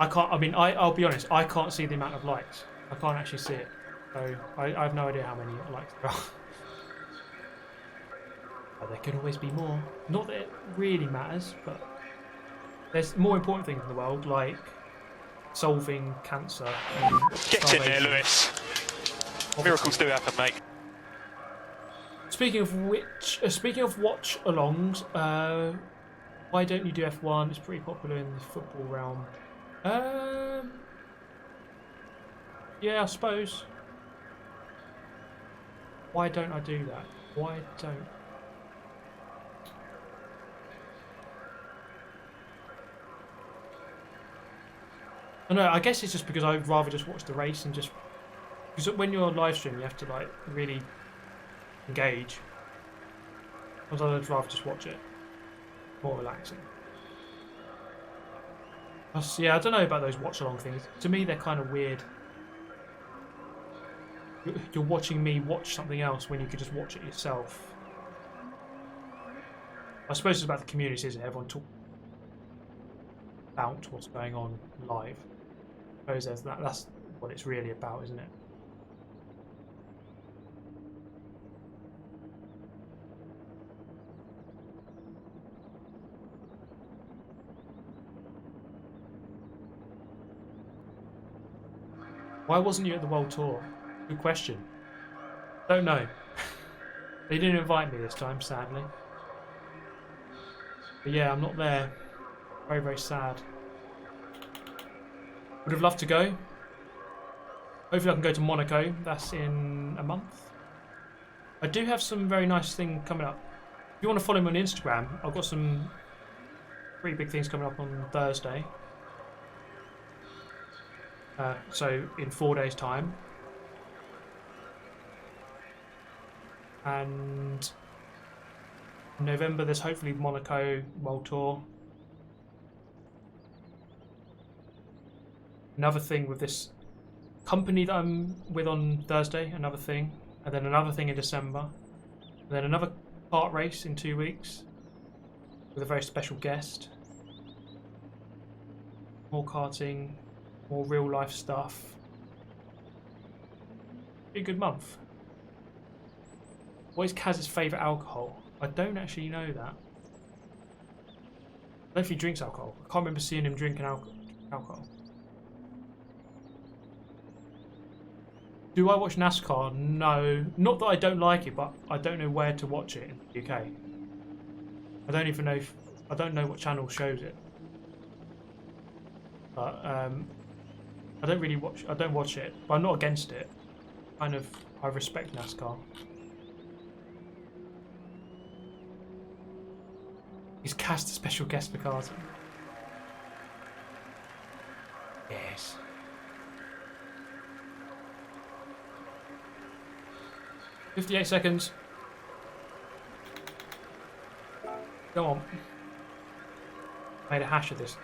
[SPEAKER 1] I'll be honest, I can't see the amount of likes. I can't actually see it. So I have no idea how many likes there are. But there can always be more. Not that it really matters, but there's more important things in the world, like solving cancer.
[SPEAKER 5] Get in there, Lewis. Miracles do happen, mate.
[SPEAKER 1] Speaking of which, speaking of watch-alongs, why don't you do F1? It's pretty popular in the football realm. Yeah, I suppose. Why don't I do that? Why don't? I know. I guess it's just because I'd rather just watch the race and just because when you're on live stream, you have to like really engage. Sometimes I'd rather just watch it. More relaxing. Yeah, I don't know about those watch-along things. To me, they're kind of weird. You're watching me watch something else when you could just watch it yourself. I suppose it's about the community, isn't it? Everyone talks about what's going on live. I suppose that's what it's really about, isn't it? Why wasn't you at the World Tour? Good question. Don't know. They didn't invite me this time, sadly. But yeah, I'm not there. Very, very sad. Would have loved to go. Hopefully I can go to Monaco. That's in a month. I do have some very nice thing coming up. If you want to follow me on Instagram, I've got some Three big things coming up on Thursday. So in 4 days' time. And in November there's hopefully Monaco World Tour. Another thing with this company that I'm with on Thursday, another thing. And then another thing in December. And then another kart race in 2 weeks. With a very special guest. More karting, more real life stuff. Be a good month. What is Kaz's favourite alcohol? I don't actually know that. I don't know if he drinks alcohol. I can't remember seeing him drinking alcohol. Do I watch NASCAR? No. Not that I don't like it, but I don't know where to watch it in the UK. I don't even know if... I don't know what channel shows it. But, I don't really watch... I don't watch it, but I'm not against it. Kind of... I respect NASCAR. He's cast a special guest for karting. Yes. $58 seconds. Go on. Made a hash of this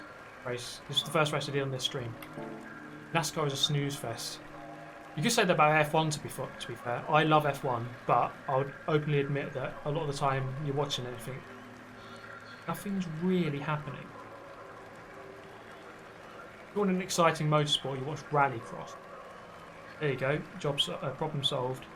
[SPEAKER 1] race. This is the first race I did on this stream. NASCAR is a snooze fest. You could say that about F1 to be fair. I love F1, but I would openly admit that a lot of the time you're watching anything, nothing's really happening. If you want an exciting motorsport, you watch Rallycross. There you go. Problem solved.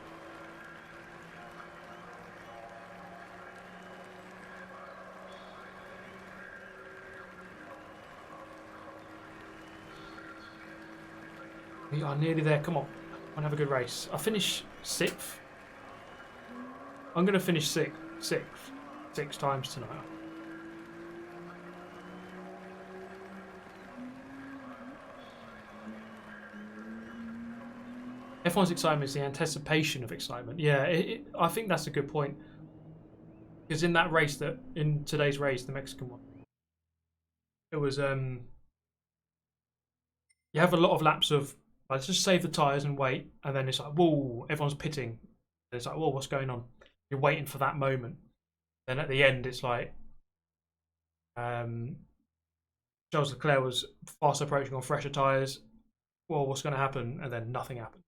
[SPEAKER 1] We are nearly there. Come on. I'll have a good race. I'll finish 6th. I'm going to finish 6th 6 times tonight. F1's excitement is the anticipation of excitement. Yeah, I think that's a good point. Because in that race, in today's race, the Mexican one, it was you have a lot of laps of let's just save the tyres and wait, and then it's like, whoa, everyone's pitting. And it's like, whoa, what's going on? You're waiting for that moment. Then at the end, it's like Charles Leclerc was fast approaching on fresher tyres. Well, what's going to happen? And then nothing happened.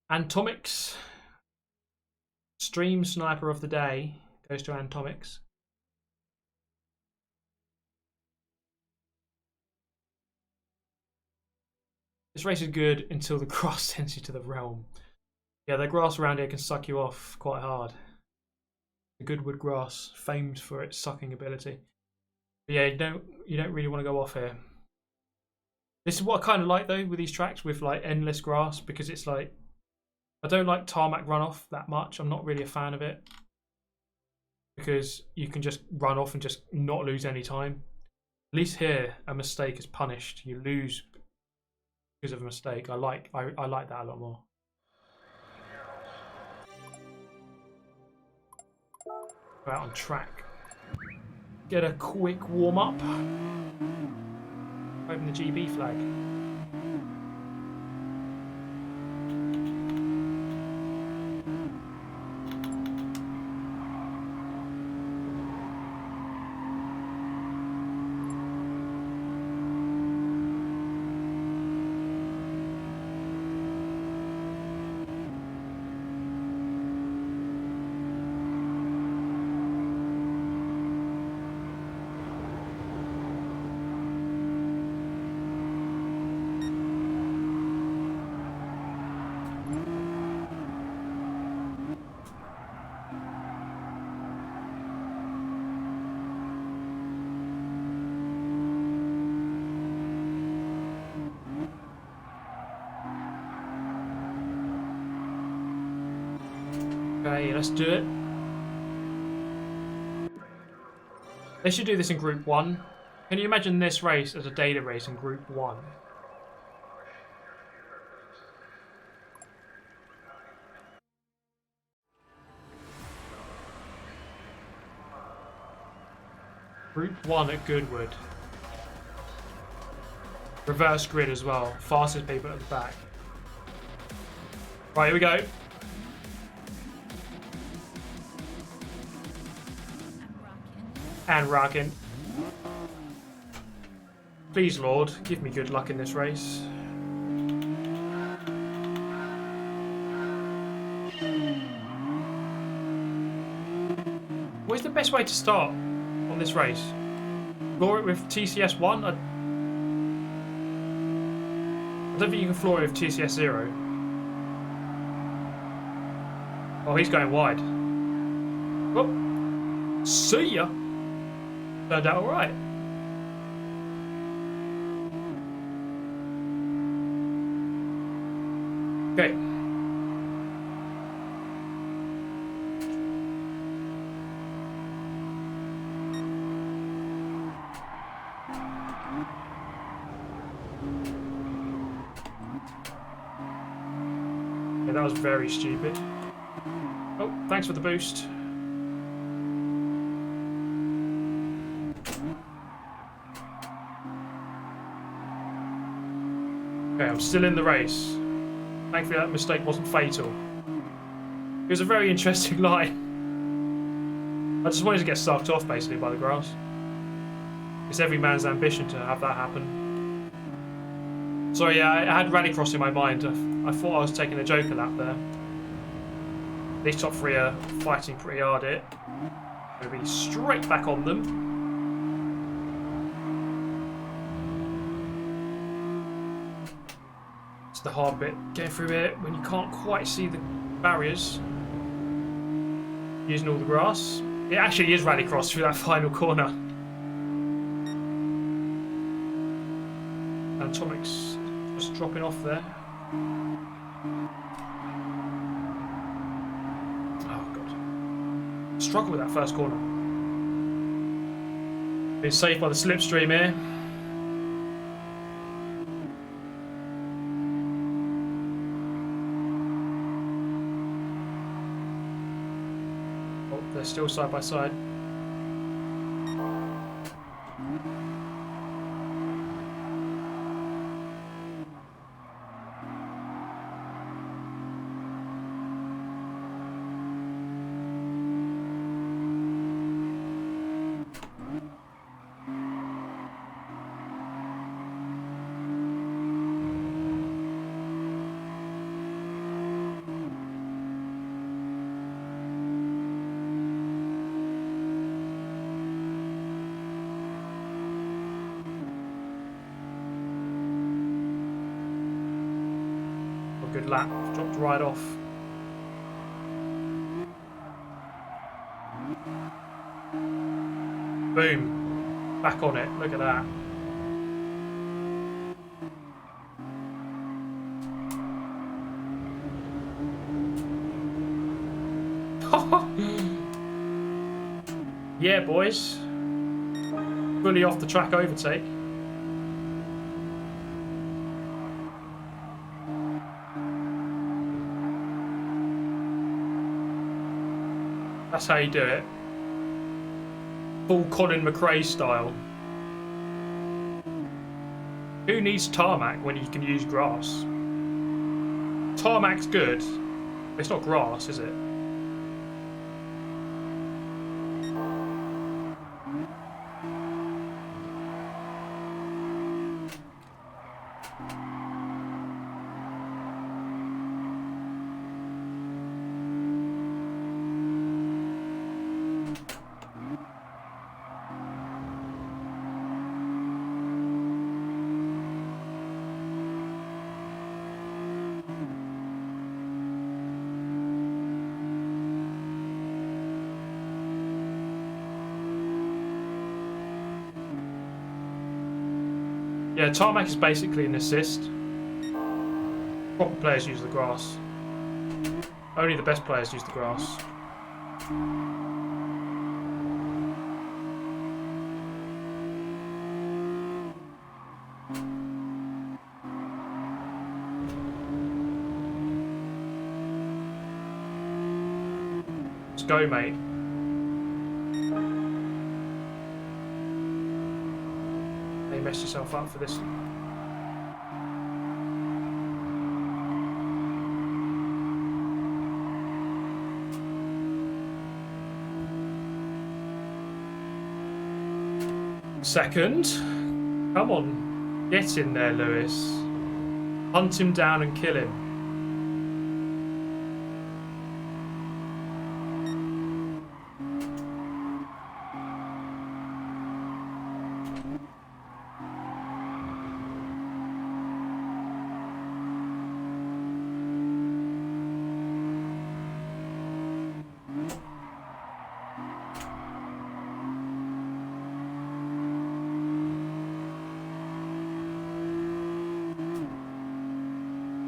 [SPEAKER 1] Antomics, stream sniper of the day, goes to Antomics. This race is good until the grass sends you to the realm. Yeah, the grass around here can suck you off quite hard. The Goodwood grass, famed for its sucking ability. But yeah, you don't really want to go off here. This is what I kind of like though with these tracks with like endless grass, because it's like I don't like tarmac runoff that much. I'm not really a fan of it because you can just run off and just not lose any time. At least here, a mistake is punished. You lose because of a mistake. I like that a lot more. Go out on track. Get a quick warm up. Open the GB flag. Okay, let's do it. They should do this in Group 1. Can you imagine this race as a data race in Group 1? Group 1 at Goodwood. Reverse grid as well. Fastest people at the back. Right, here we go. And rocking. Please, Lord, give me good luck in this race. What's the best way to start on this race? Floor it with TCS 1? I don't think you can floor it with TCS 0. Oh, he's going wide. Oh, see ya. Turned out alright. Okay. Yeah, that was very stupid. Oh, thanks for the boost. Okay, I'm still in the race. Thankfully that mistake wasn't fatal. It was a very interesting line. I just wanted to get sucked off basically by the grass. It's every man's ambition to have that happen. Sorry, yeah, I had Rallycross in my mind. I thought I was taking a Joker lap there. These top three are fighting pretty hard here. Gonna be straight back on them. It's the hard bit, getting through it when you can't quite see the barriers. Using all the grass. It actually is Rallycross through that final corner. Atomic's just dropping off there. Oh god. Struggle with that first corner. Been saved by the slipstream here. Oh, they're still side by side. Good lap, dropped right off. Boom, back on it, look at that. Yeah, boys. Fully off the track overtake. That's how you do it. Full Colin McRae style. Who needs tarmac when you can use grass? Tarmac's good, but it's not grass, is it? Yeah, tarmac is basically an assist. Proper players use the grass. Only the best players use the grass. Let's go, mate. mess yourself up for this. Second. Come on. Get in there, Lewis. Hunt him down and kill him.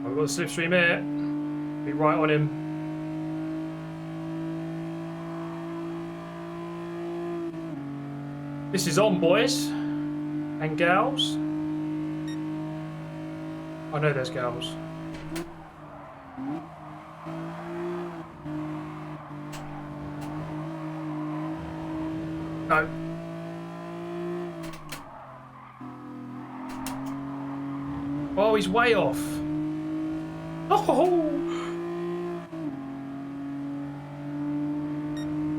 [SPEAKER 1] I've got the slipstream here. Be right on him. This is on, boys and gals. I know there's gals. No. Oh, he's way off. Oh!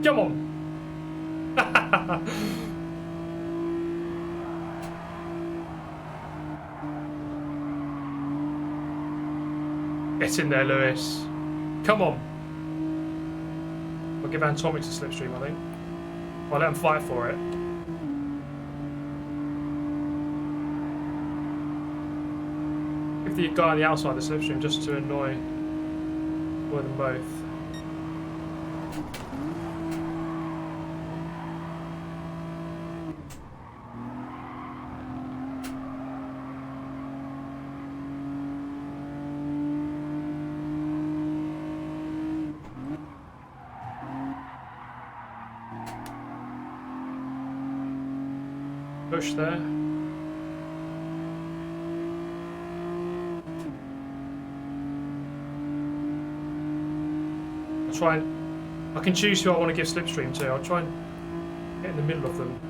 [SPEAKER 1] Come on! Get in there, Lewis. Come on. I'll give Atomics a slipstream, I think. I'll let him fight for it. Give the guy on the outside the slipstream just to annoy them both. Push there. I'll try and... I can choose who I want to give slipstream to. I'll try and get in the middle of them.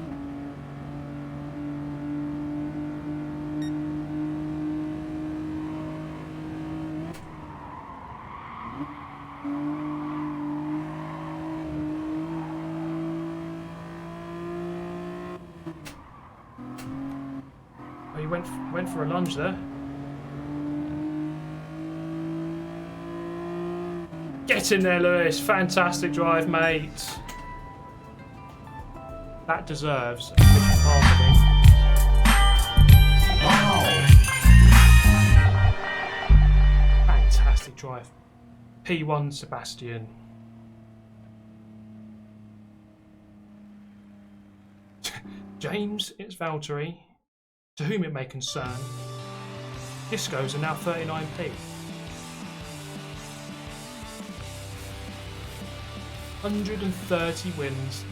[SPEAKER 1] Oh, you went for a lunge there. Get in there, Lewis. Fantastic drive, mate. That deserves a official pass, I think. Wow. Fantastic drive. P1 Sebastian. James, it's Valtteri. To whom it may concern, discos are now 39p. 130 wins.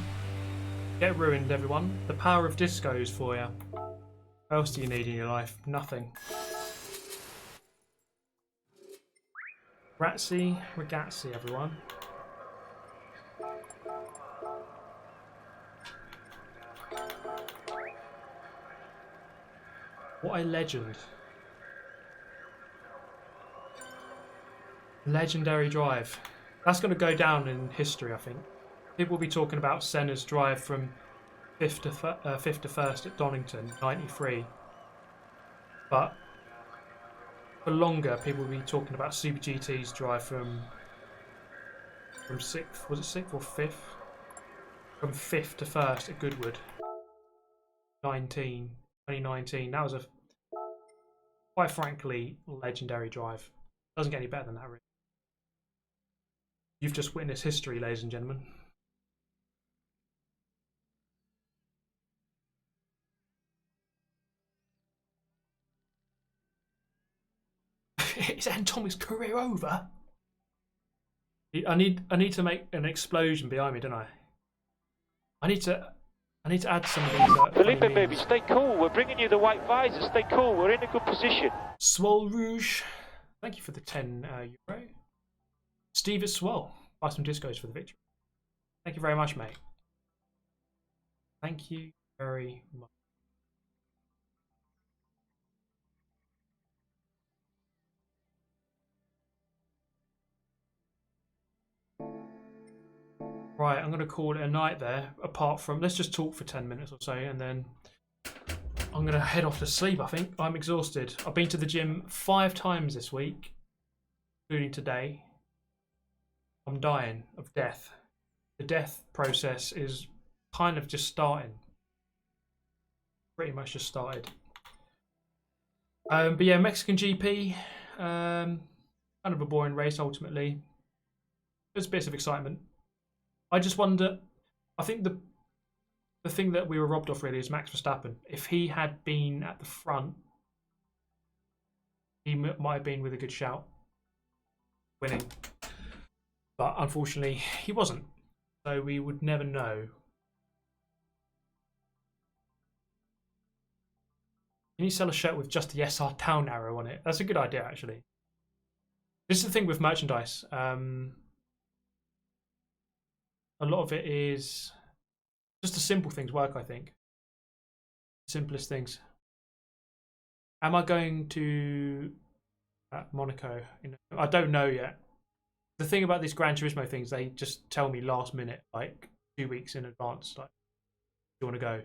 [SPEAKER 1] Get ruined, everyone. The power of discos for you. What else do you need in your life? Nothing. Ragazzi, everyone. What a legend. Legendary drive. That's going to go down in history, I think. People will be talking about Senna's drive from 5th to 1st at Donington, 93. But for longer, people will be talking about Super GT's drive from 6th, was it 6th or 5th? From 5th to 1st at Goodwood, 2019. That was a, quite frankly, legendary drive. Doesn't get any better than that, really. You've just witnessed history, ladies and gentlemen. Is Atomics' career over? I need to make an explosion behind me, don't I? I need to add some of these.
[SPEAKER 5] Felipe, baby, stay cool. We're bringing you the white visor. Stay cool. We're in a good position.
[SPEAKER 1] Swole Rouge, thank you for the 10 euro. Steve is Swole. Buy some discos for the victory. Thank you very much, mate. Thank you very much. Right, I'm going to call it a night there, apart from, let's just talk for 10 minutes or so, and then I'm going to head off to sleep, I think. I'm exhausted. I've been to the gym 5 times this week, including today. I'm dying of death. The death process is kind of just starting. Pretty much just started. But yeah, Mexican GP, kind of a boring race ultimately. There's bits of excitement. I just wonder, I think the thing that we were robbed of really is Max Verstappen. If he had been at the front, he might have been with a good shout, winning. But unfortunately, he wasn't. So we would never know. Can you sell a shirt with just the SR down arrow on it? That's a good idea, actually. This is the thing with merchandise. A lot of it is just the simple things work, I think. Simplest things. Am I going to Monaco? I don't know yet. The thing about these Gran Turismo things, they just tell me last minute, like 2 weeks in advance, like, do you want to go?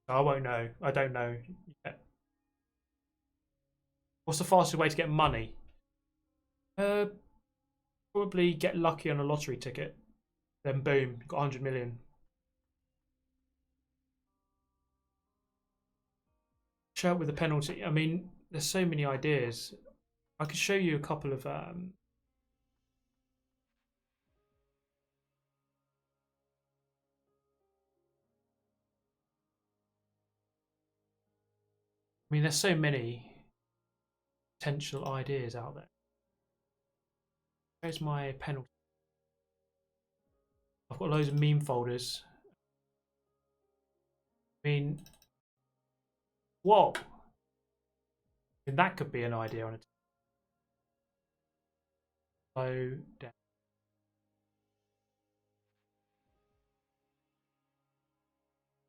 [SPEAKER 1] So I won't know. I don't know yet. What's the fastest way to get money? Probably get lucky on a lottery ticket. Then boom, got 100 million. Shirt with a penalty. I mean, there's so many ideas. I could show you a couple of I mean, there's so many potential ideas out there. Where's my penalty? I've got loads of meme folders. I mean, whoa. I mean, that could be an idea on it. Slow down.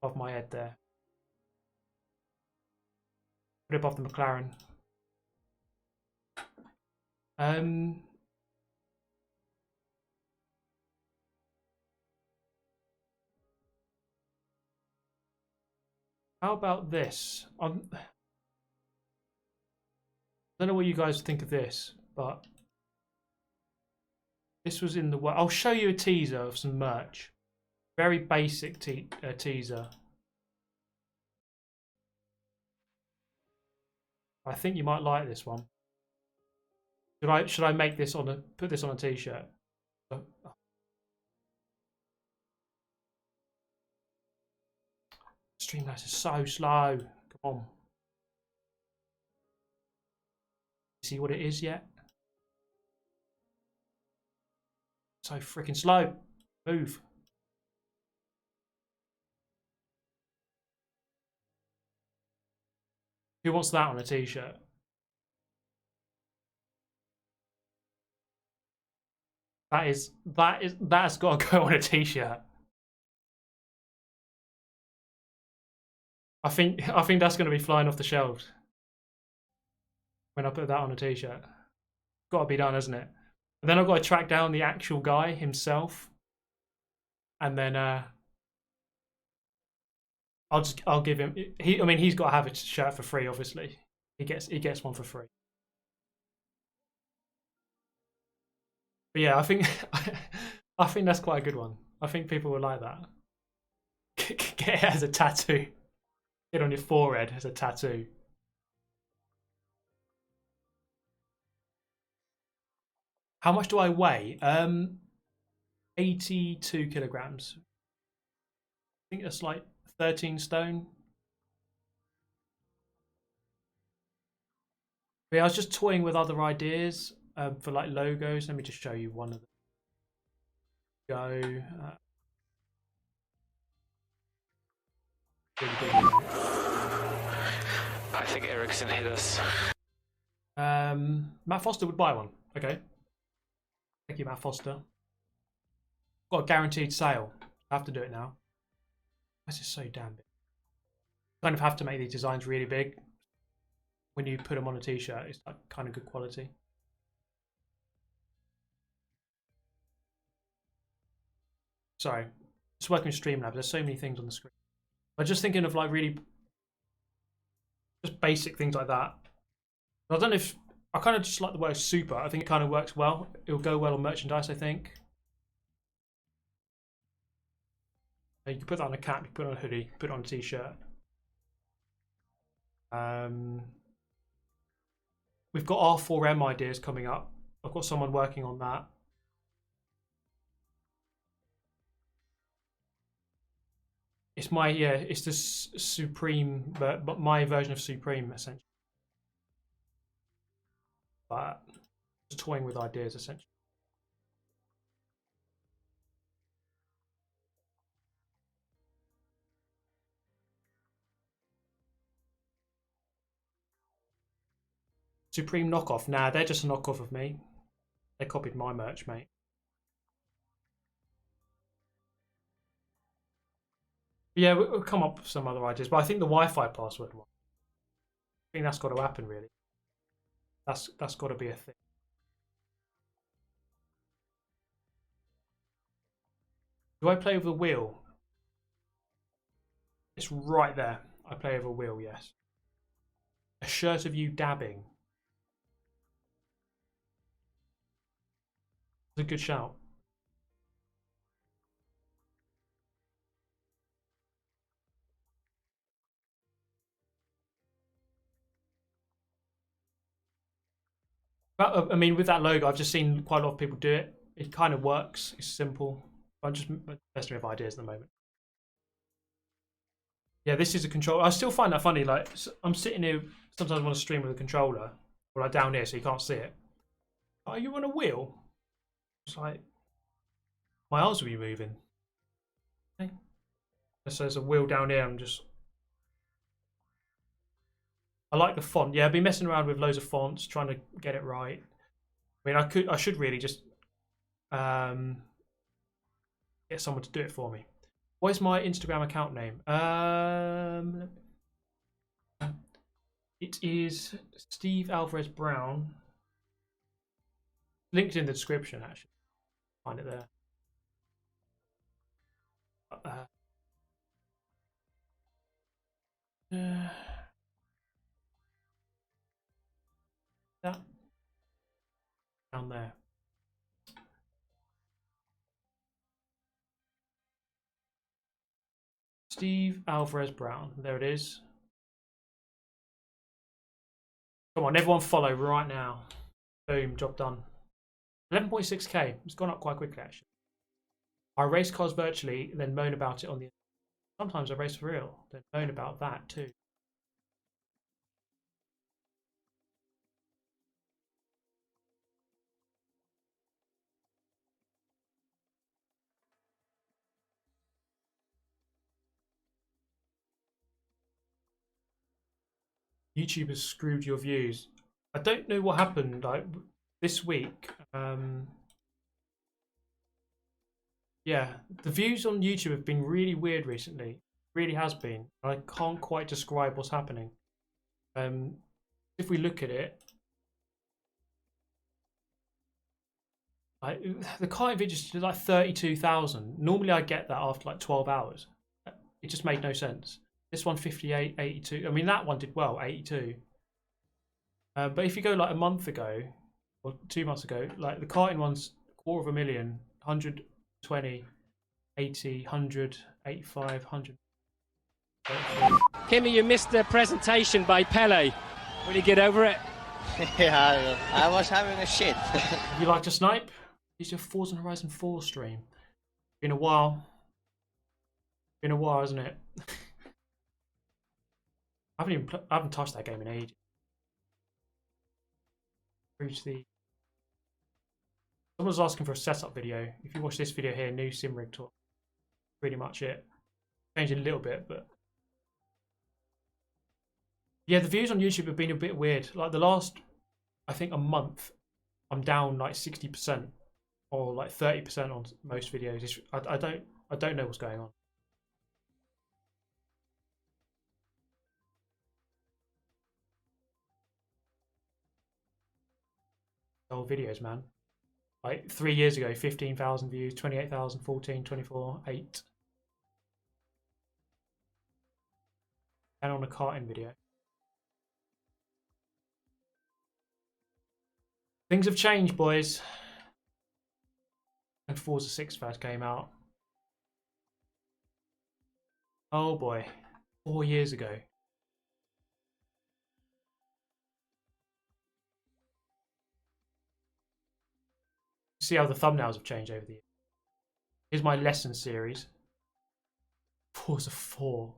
[SPEAKER 1] Above my head there. Put it above the McLaren. How about this? I don't know what you guys think of this, but this was in the work. I'll show you a teaser of some merch. Very basic teaser. I think you might like this one. Should I make this on put this on a t-shirt? Streamlabs is so slow. Come on. See what it is yet? So freaking slow. Move. Who wants that on a t-shirt? That's got to go on a t-shirt. I think that's going to be flying off the shelves when I put that on a t-shirt. Got to be done, hasn't it? And then I've got to track down the actual guy himself, and then I'll give him. I mean, he's got to have a shirt for free. Obviously, he gets one for free. But yeah, I think that's quite a good one. I think people will like that. Get it as a tattoo. Get it on your forehead as a tattoo. How much do I weigh? 82 kilograms. I think that's like 13 stone. But yeah, I was just toying with other ideas for like logos. Let me just show you one of them. Go.
[SPEAKER 5] I think Ericsson hit us.
[SPEAKER 1] Matt Foster would buy one. Okay. Thank you, Matt Foster. Got a guaranteed sale. I have to do it now. This is so damn big. Kind of have to make these designs really big. When you put them on a t-shirt, it's like kind of good quality. Sorry, just working with Streamlabs. There's so many things on the screen. I'm just thinking of like really just basic things like that. I don't know if I kind of just like the word super. I think it kind of works well. It'll go well on merchandise, I think. You can put that on a cap, you can put it on a hoodie, put it on a t-shirt. We've got R4M ideas coming up. I've got someone working on that. It's my, yeah, it's the Supreme, but my version of Supreme, essentially. But just toying with ideas, essentially. Supreme knockoff. Nah, they're just a knockoff of me. They copied my merch, mate. Yeah, we'll come up with some other ideas, but I think the Wi-Fi password one. I think that's got to happen, really. That's got to be a thing. Do I play with a wheel? It's right there. I play with a wheel, yes. A shirt of you dabbing. It's a good shout. But, I mean, with that logo, I've just seen quite a lot of people do it. It kind of works. It's simple. I'm just messing with ideas at the moment. Yeah, this is a controller. I still find that funny. Like, I'm sitting here, sometimes I want to stream with a controller, or like down here so you can't see it. Are you on a wheel? It's like, my arms will be moving. Okay. So there's a wheel down here. I like the font. Yeah, I've been messing around with loads of fonts, trying to get it right. I mean, I should really just get someone to do it for me. What is my Instagram account name? It is Steve Alvarez Brown. Linked in the description, actually. Find it there. That down there. Steve Alvarez Brown. There it is. Come on, everyone follow right now. Boom, job done. 11.6k. It's gone up quite quickly, actually. I race cars virtually, then moan about it on the... Sometimes I race for real, then moan about that too. YouTube has screwed your views. I don't know what happened like this week. Yeah, the views on YouTube have been really weird recently. It really has been. I can't quite describe what's happening. If we look at it, the karting videos did like 32,000. Normally I get that after like 12 hours. It just made no sense. This one 58, 82. I mean, that one did well, 82. But if you go like a month ago or 2 months ago, like the karting one's 250,000, 120, 80, 100, 85, 100.
[SPEAKER 3] Kimmy, you missed the presentation by Pele. Will you get over it?
[SPEAKER 4] Yeah, I was having a shit.
[SPEAKER 1] You like to snipe? It's your Forza Horizon 4 stream. Been a while. Been a while, hasn't it? I haven't touched that game in ages. Someone's asking for a setup video. If you watch this video here, new sim rig talk. Pretty much it. Changed a little bit, but yeah, the views on YouTube have been a bit weird. Like the last, I think a month, I'm down like 60% or like 30% on most videos. I don't know what's going on. Old videos, man. Like 3 years ago, 15,000 views, 28,000, 14, 24, 8. And on a karting video. Things have changed, boys. And Forza 6 first came out. Oh boy, 4 years ago. See how the thumbnails have changed over the years. Here's my lesson series. Forza 4.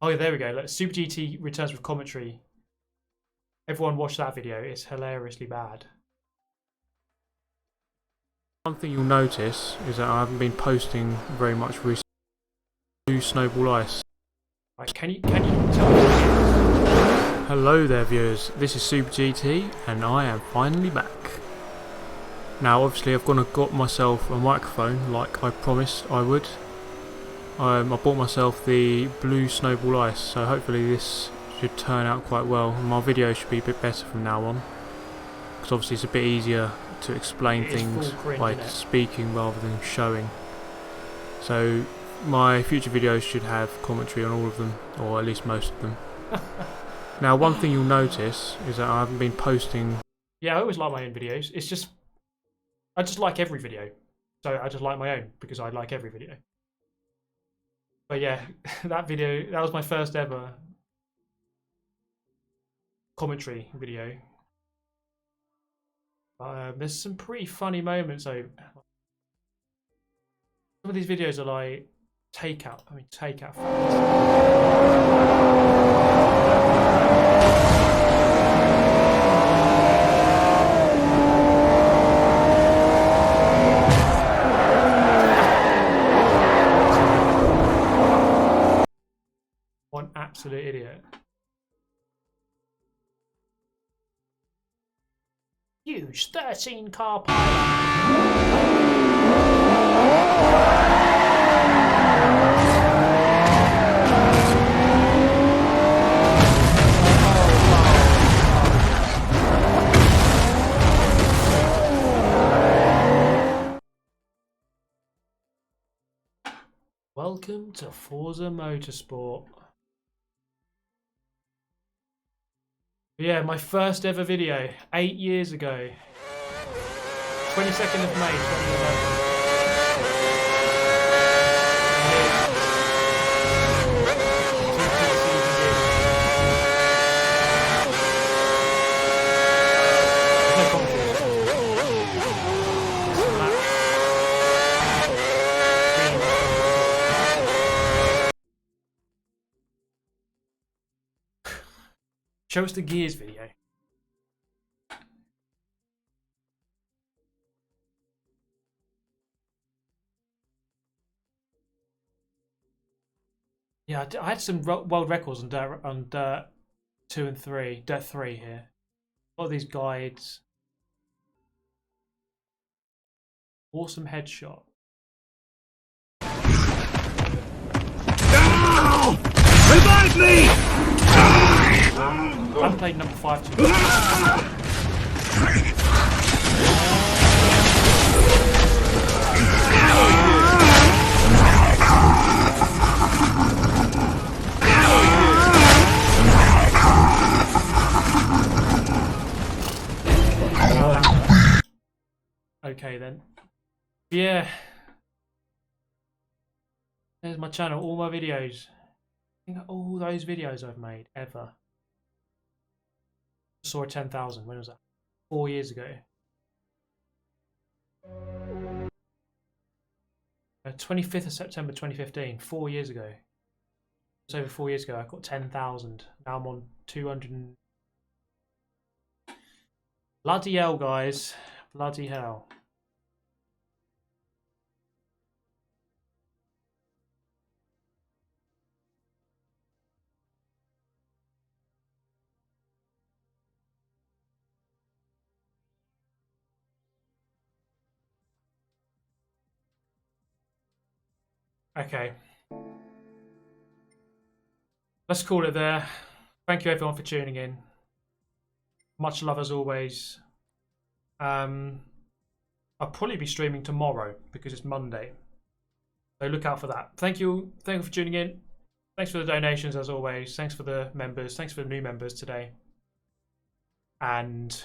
[SPEAKER 1] Oh yeah, there we go. Look, Super GT returns with commentary. Everyone watch that video. It's hilariously bad. One thing you'll notice is that I haven't been posting very much recently. New Snowball Ice. Right, can you tell me? Hello there, viewers. This is Super GT, and I am finally back. Now, obviously, I've got myself a microphone, like I promised I would. I bought myself the blue Snowball Ice, so hopefully this should turn out quite well. My video should be a bit better from now on, because obviously it's a bit easier to explain things by speaking rather than showing. So my future videos should have commentary on all of them, or at least most of them. Now, one thing you'll notice is that I haven't been posting. Yeah, I always like my own videos. It's just, I just like every video. So I just like my own because I like every video. But yeah, that video, that was my first ever commentary video. There's some pretty funny moments. So some of these videos are like takeout. I mean, takeout. One absolute idiot. Use 13 car pilot. Welcome to Forza Motorsport. Yeah, my first ever video, 8 years ago. 22nd of May, 2011. Show us the gears video. Yeah, I had some world records on Dirt 2 and 3, Dirt 3 here. A lot of these guides. Awesome headshot.
[SPEAKER 8] No! Revive me!
[SPEAKER 1] I haven't played number 5 too much. Okay then. Yeah. There's my channel, all my videos. Think of all those videos I've made ever. Saw 10,000. When was that? 4 years ago. 25th of September 2015. 4 years ago. Just over 4 years ago, I got 10,000. Now I'm on 200. Bloody hell, guys! Bloody hell. Okay. Let's call it there. Thank you everyone for tuning in. Much love as always. I'll probably be streaming tomorrow because it's Monday. So look out for that. Thank you for tuning in. Thanks for the donations as always. Thanks for the members. Thanks for the new members today. And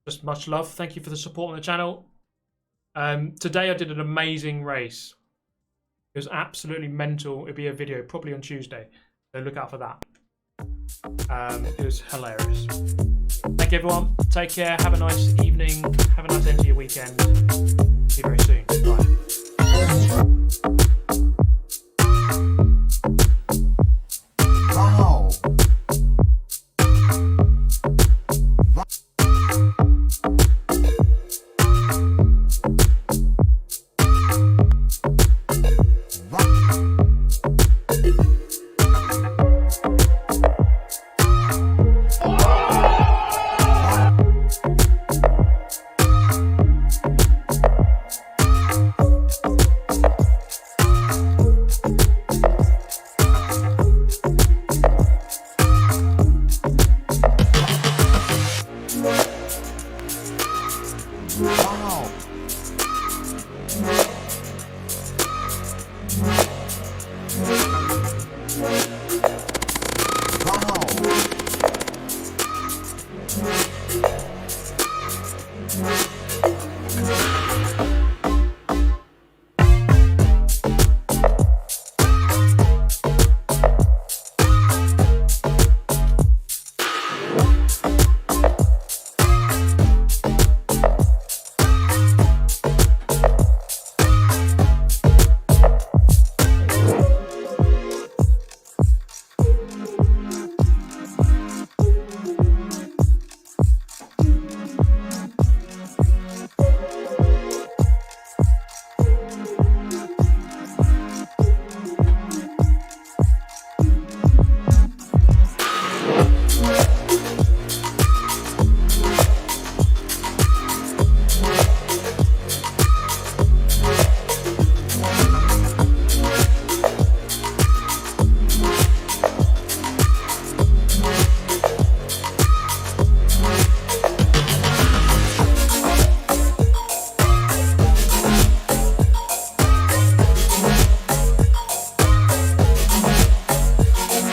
[SPEAKER 1] just much love. Thank you for the support on the channel. Today I did an amazing race. It was absolutely mental. It'll be a video probably on Tuesday. So look out for that. It was hilarious. Thank you everyone. Take care. Have a nice evening. Have a nice end to your weekend. See you very soon. Bye.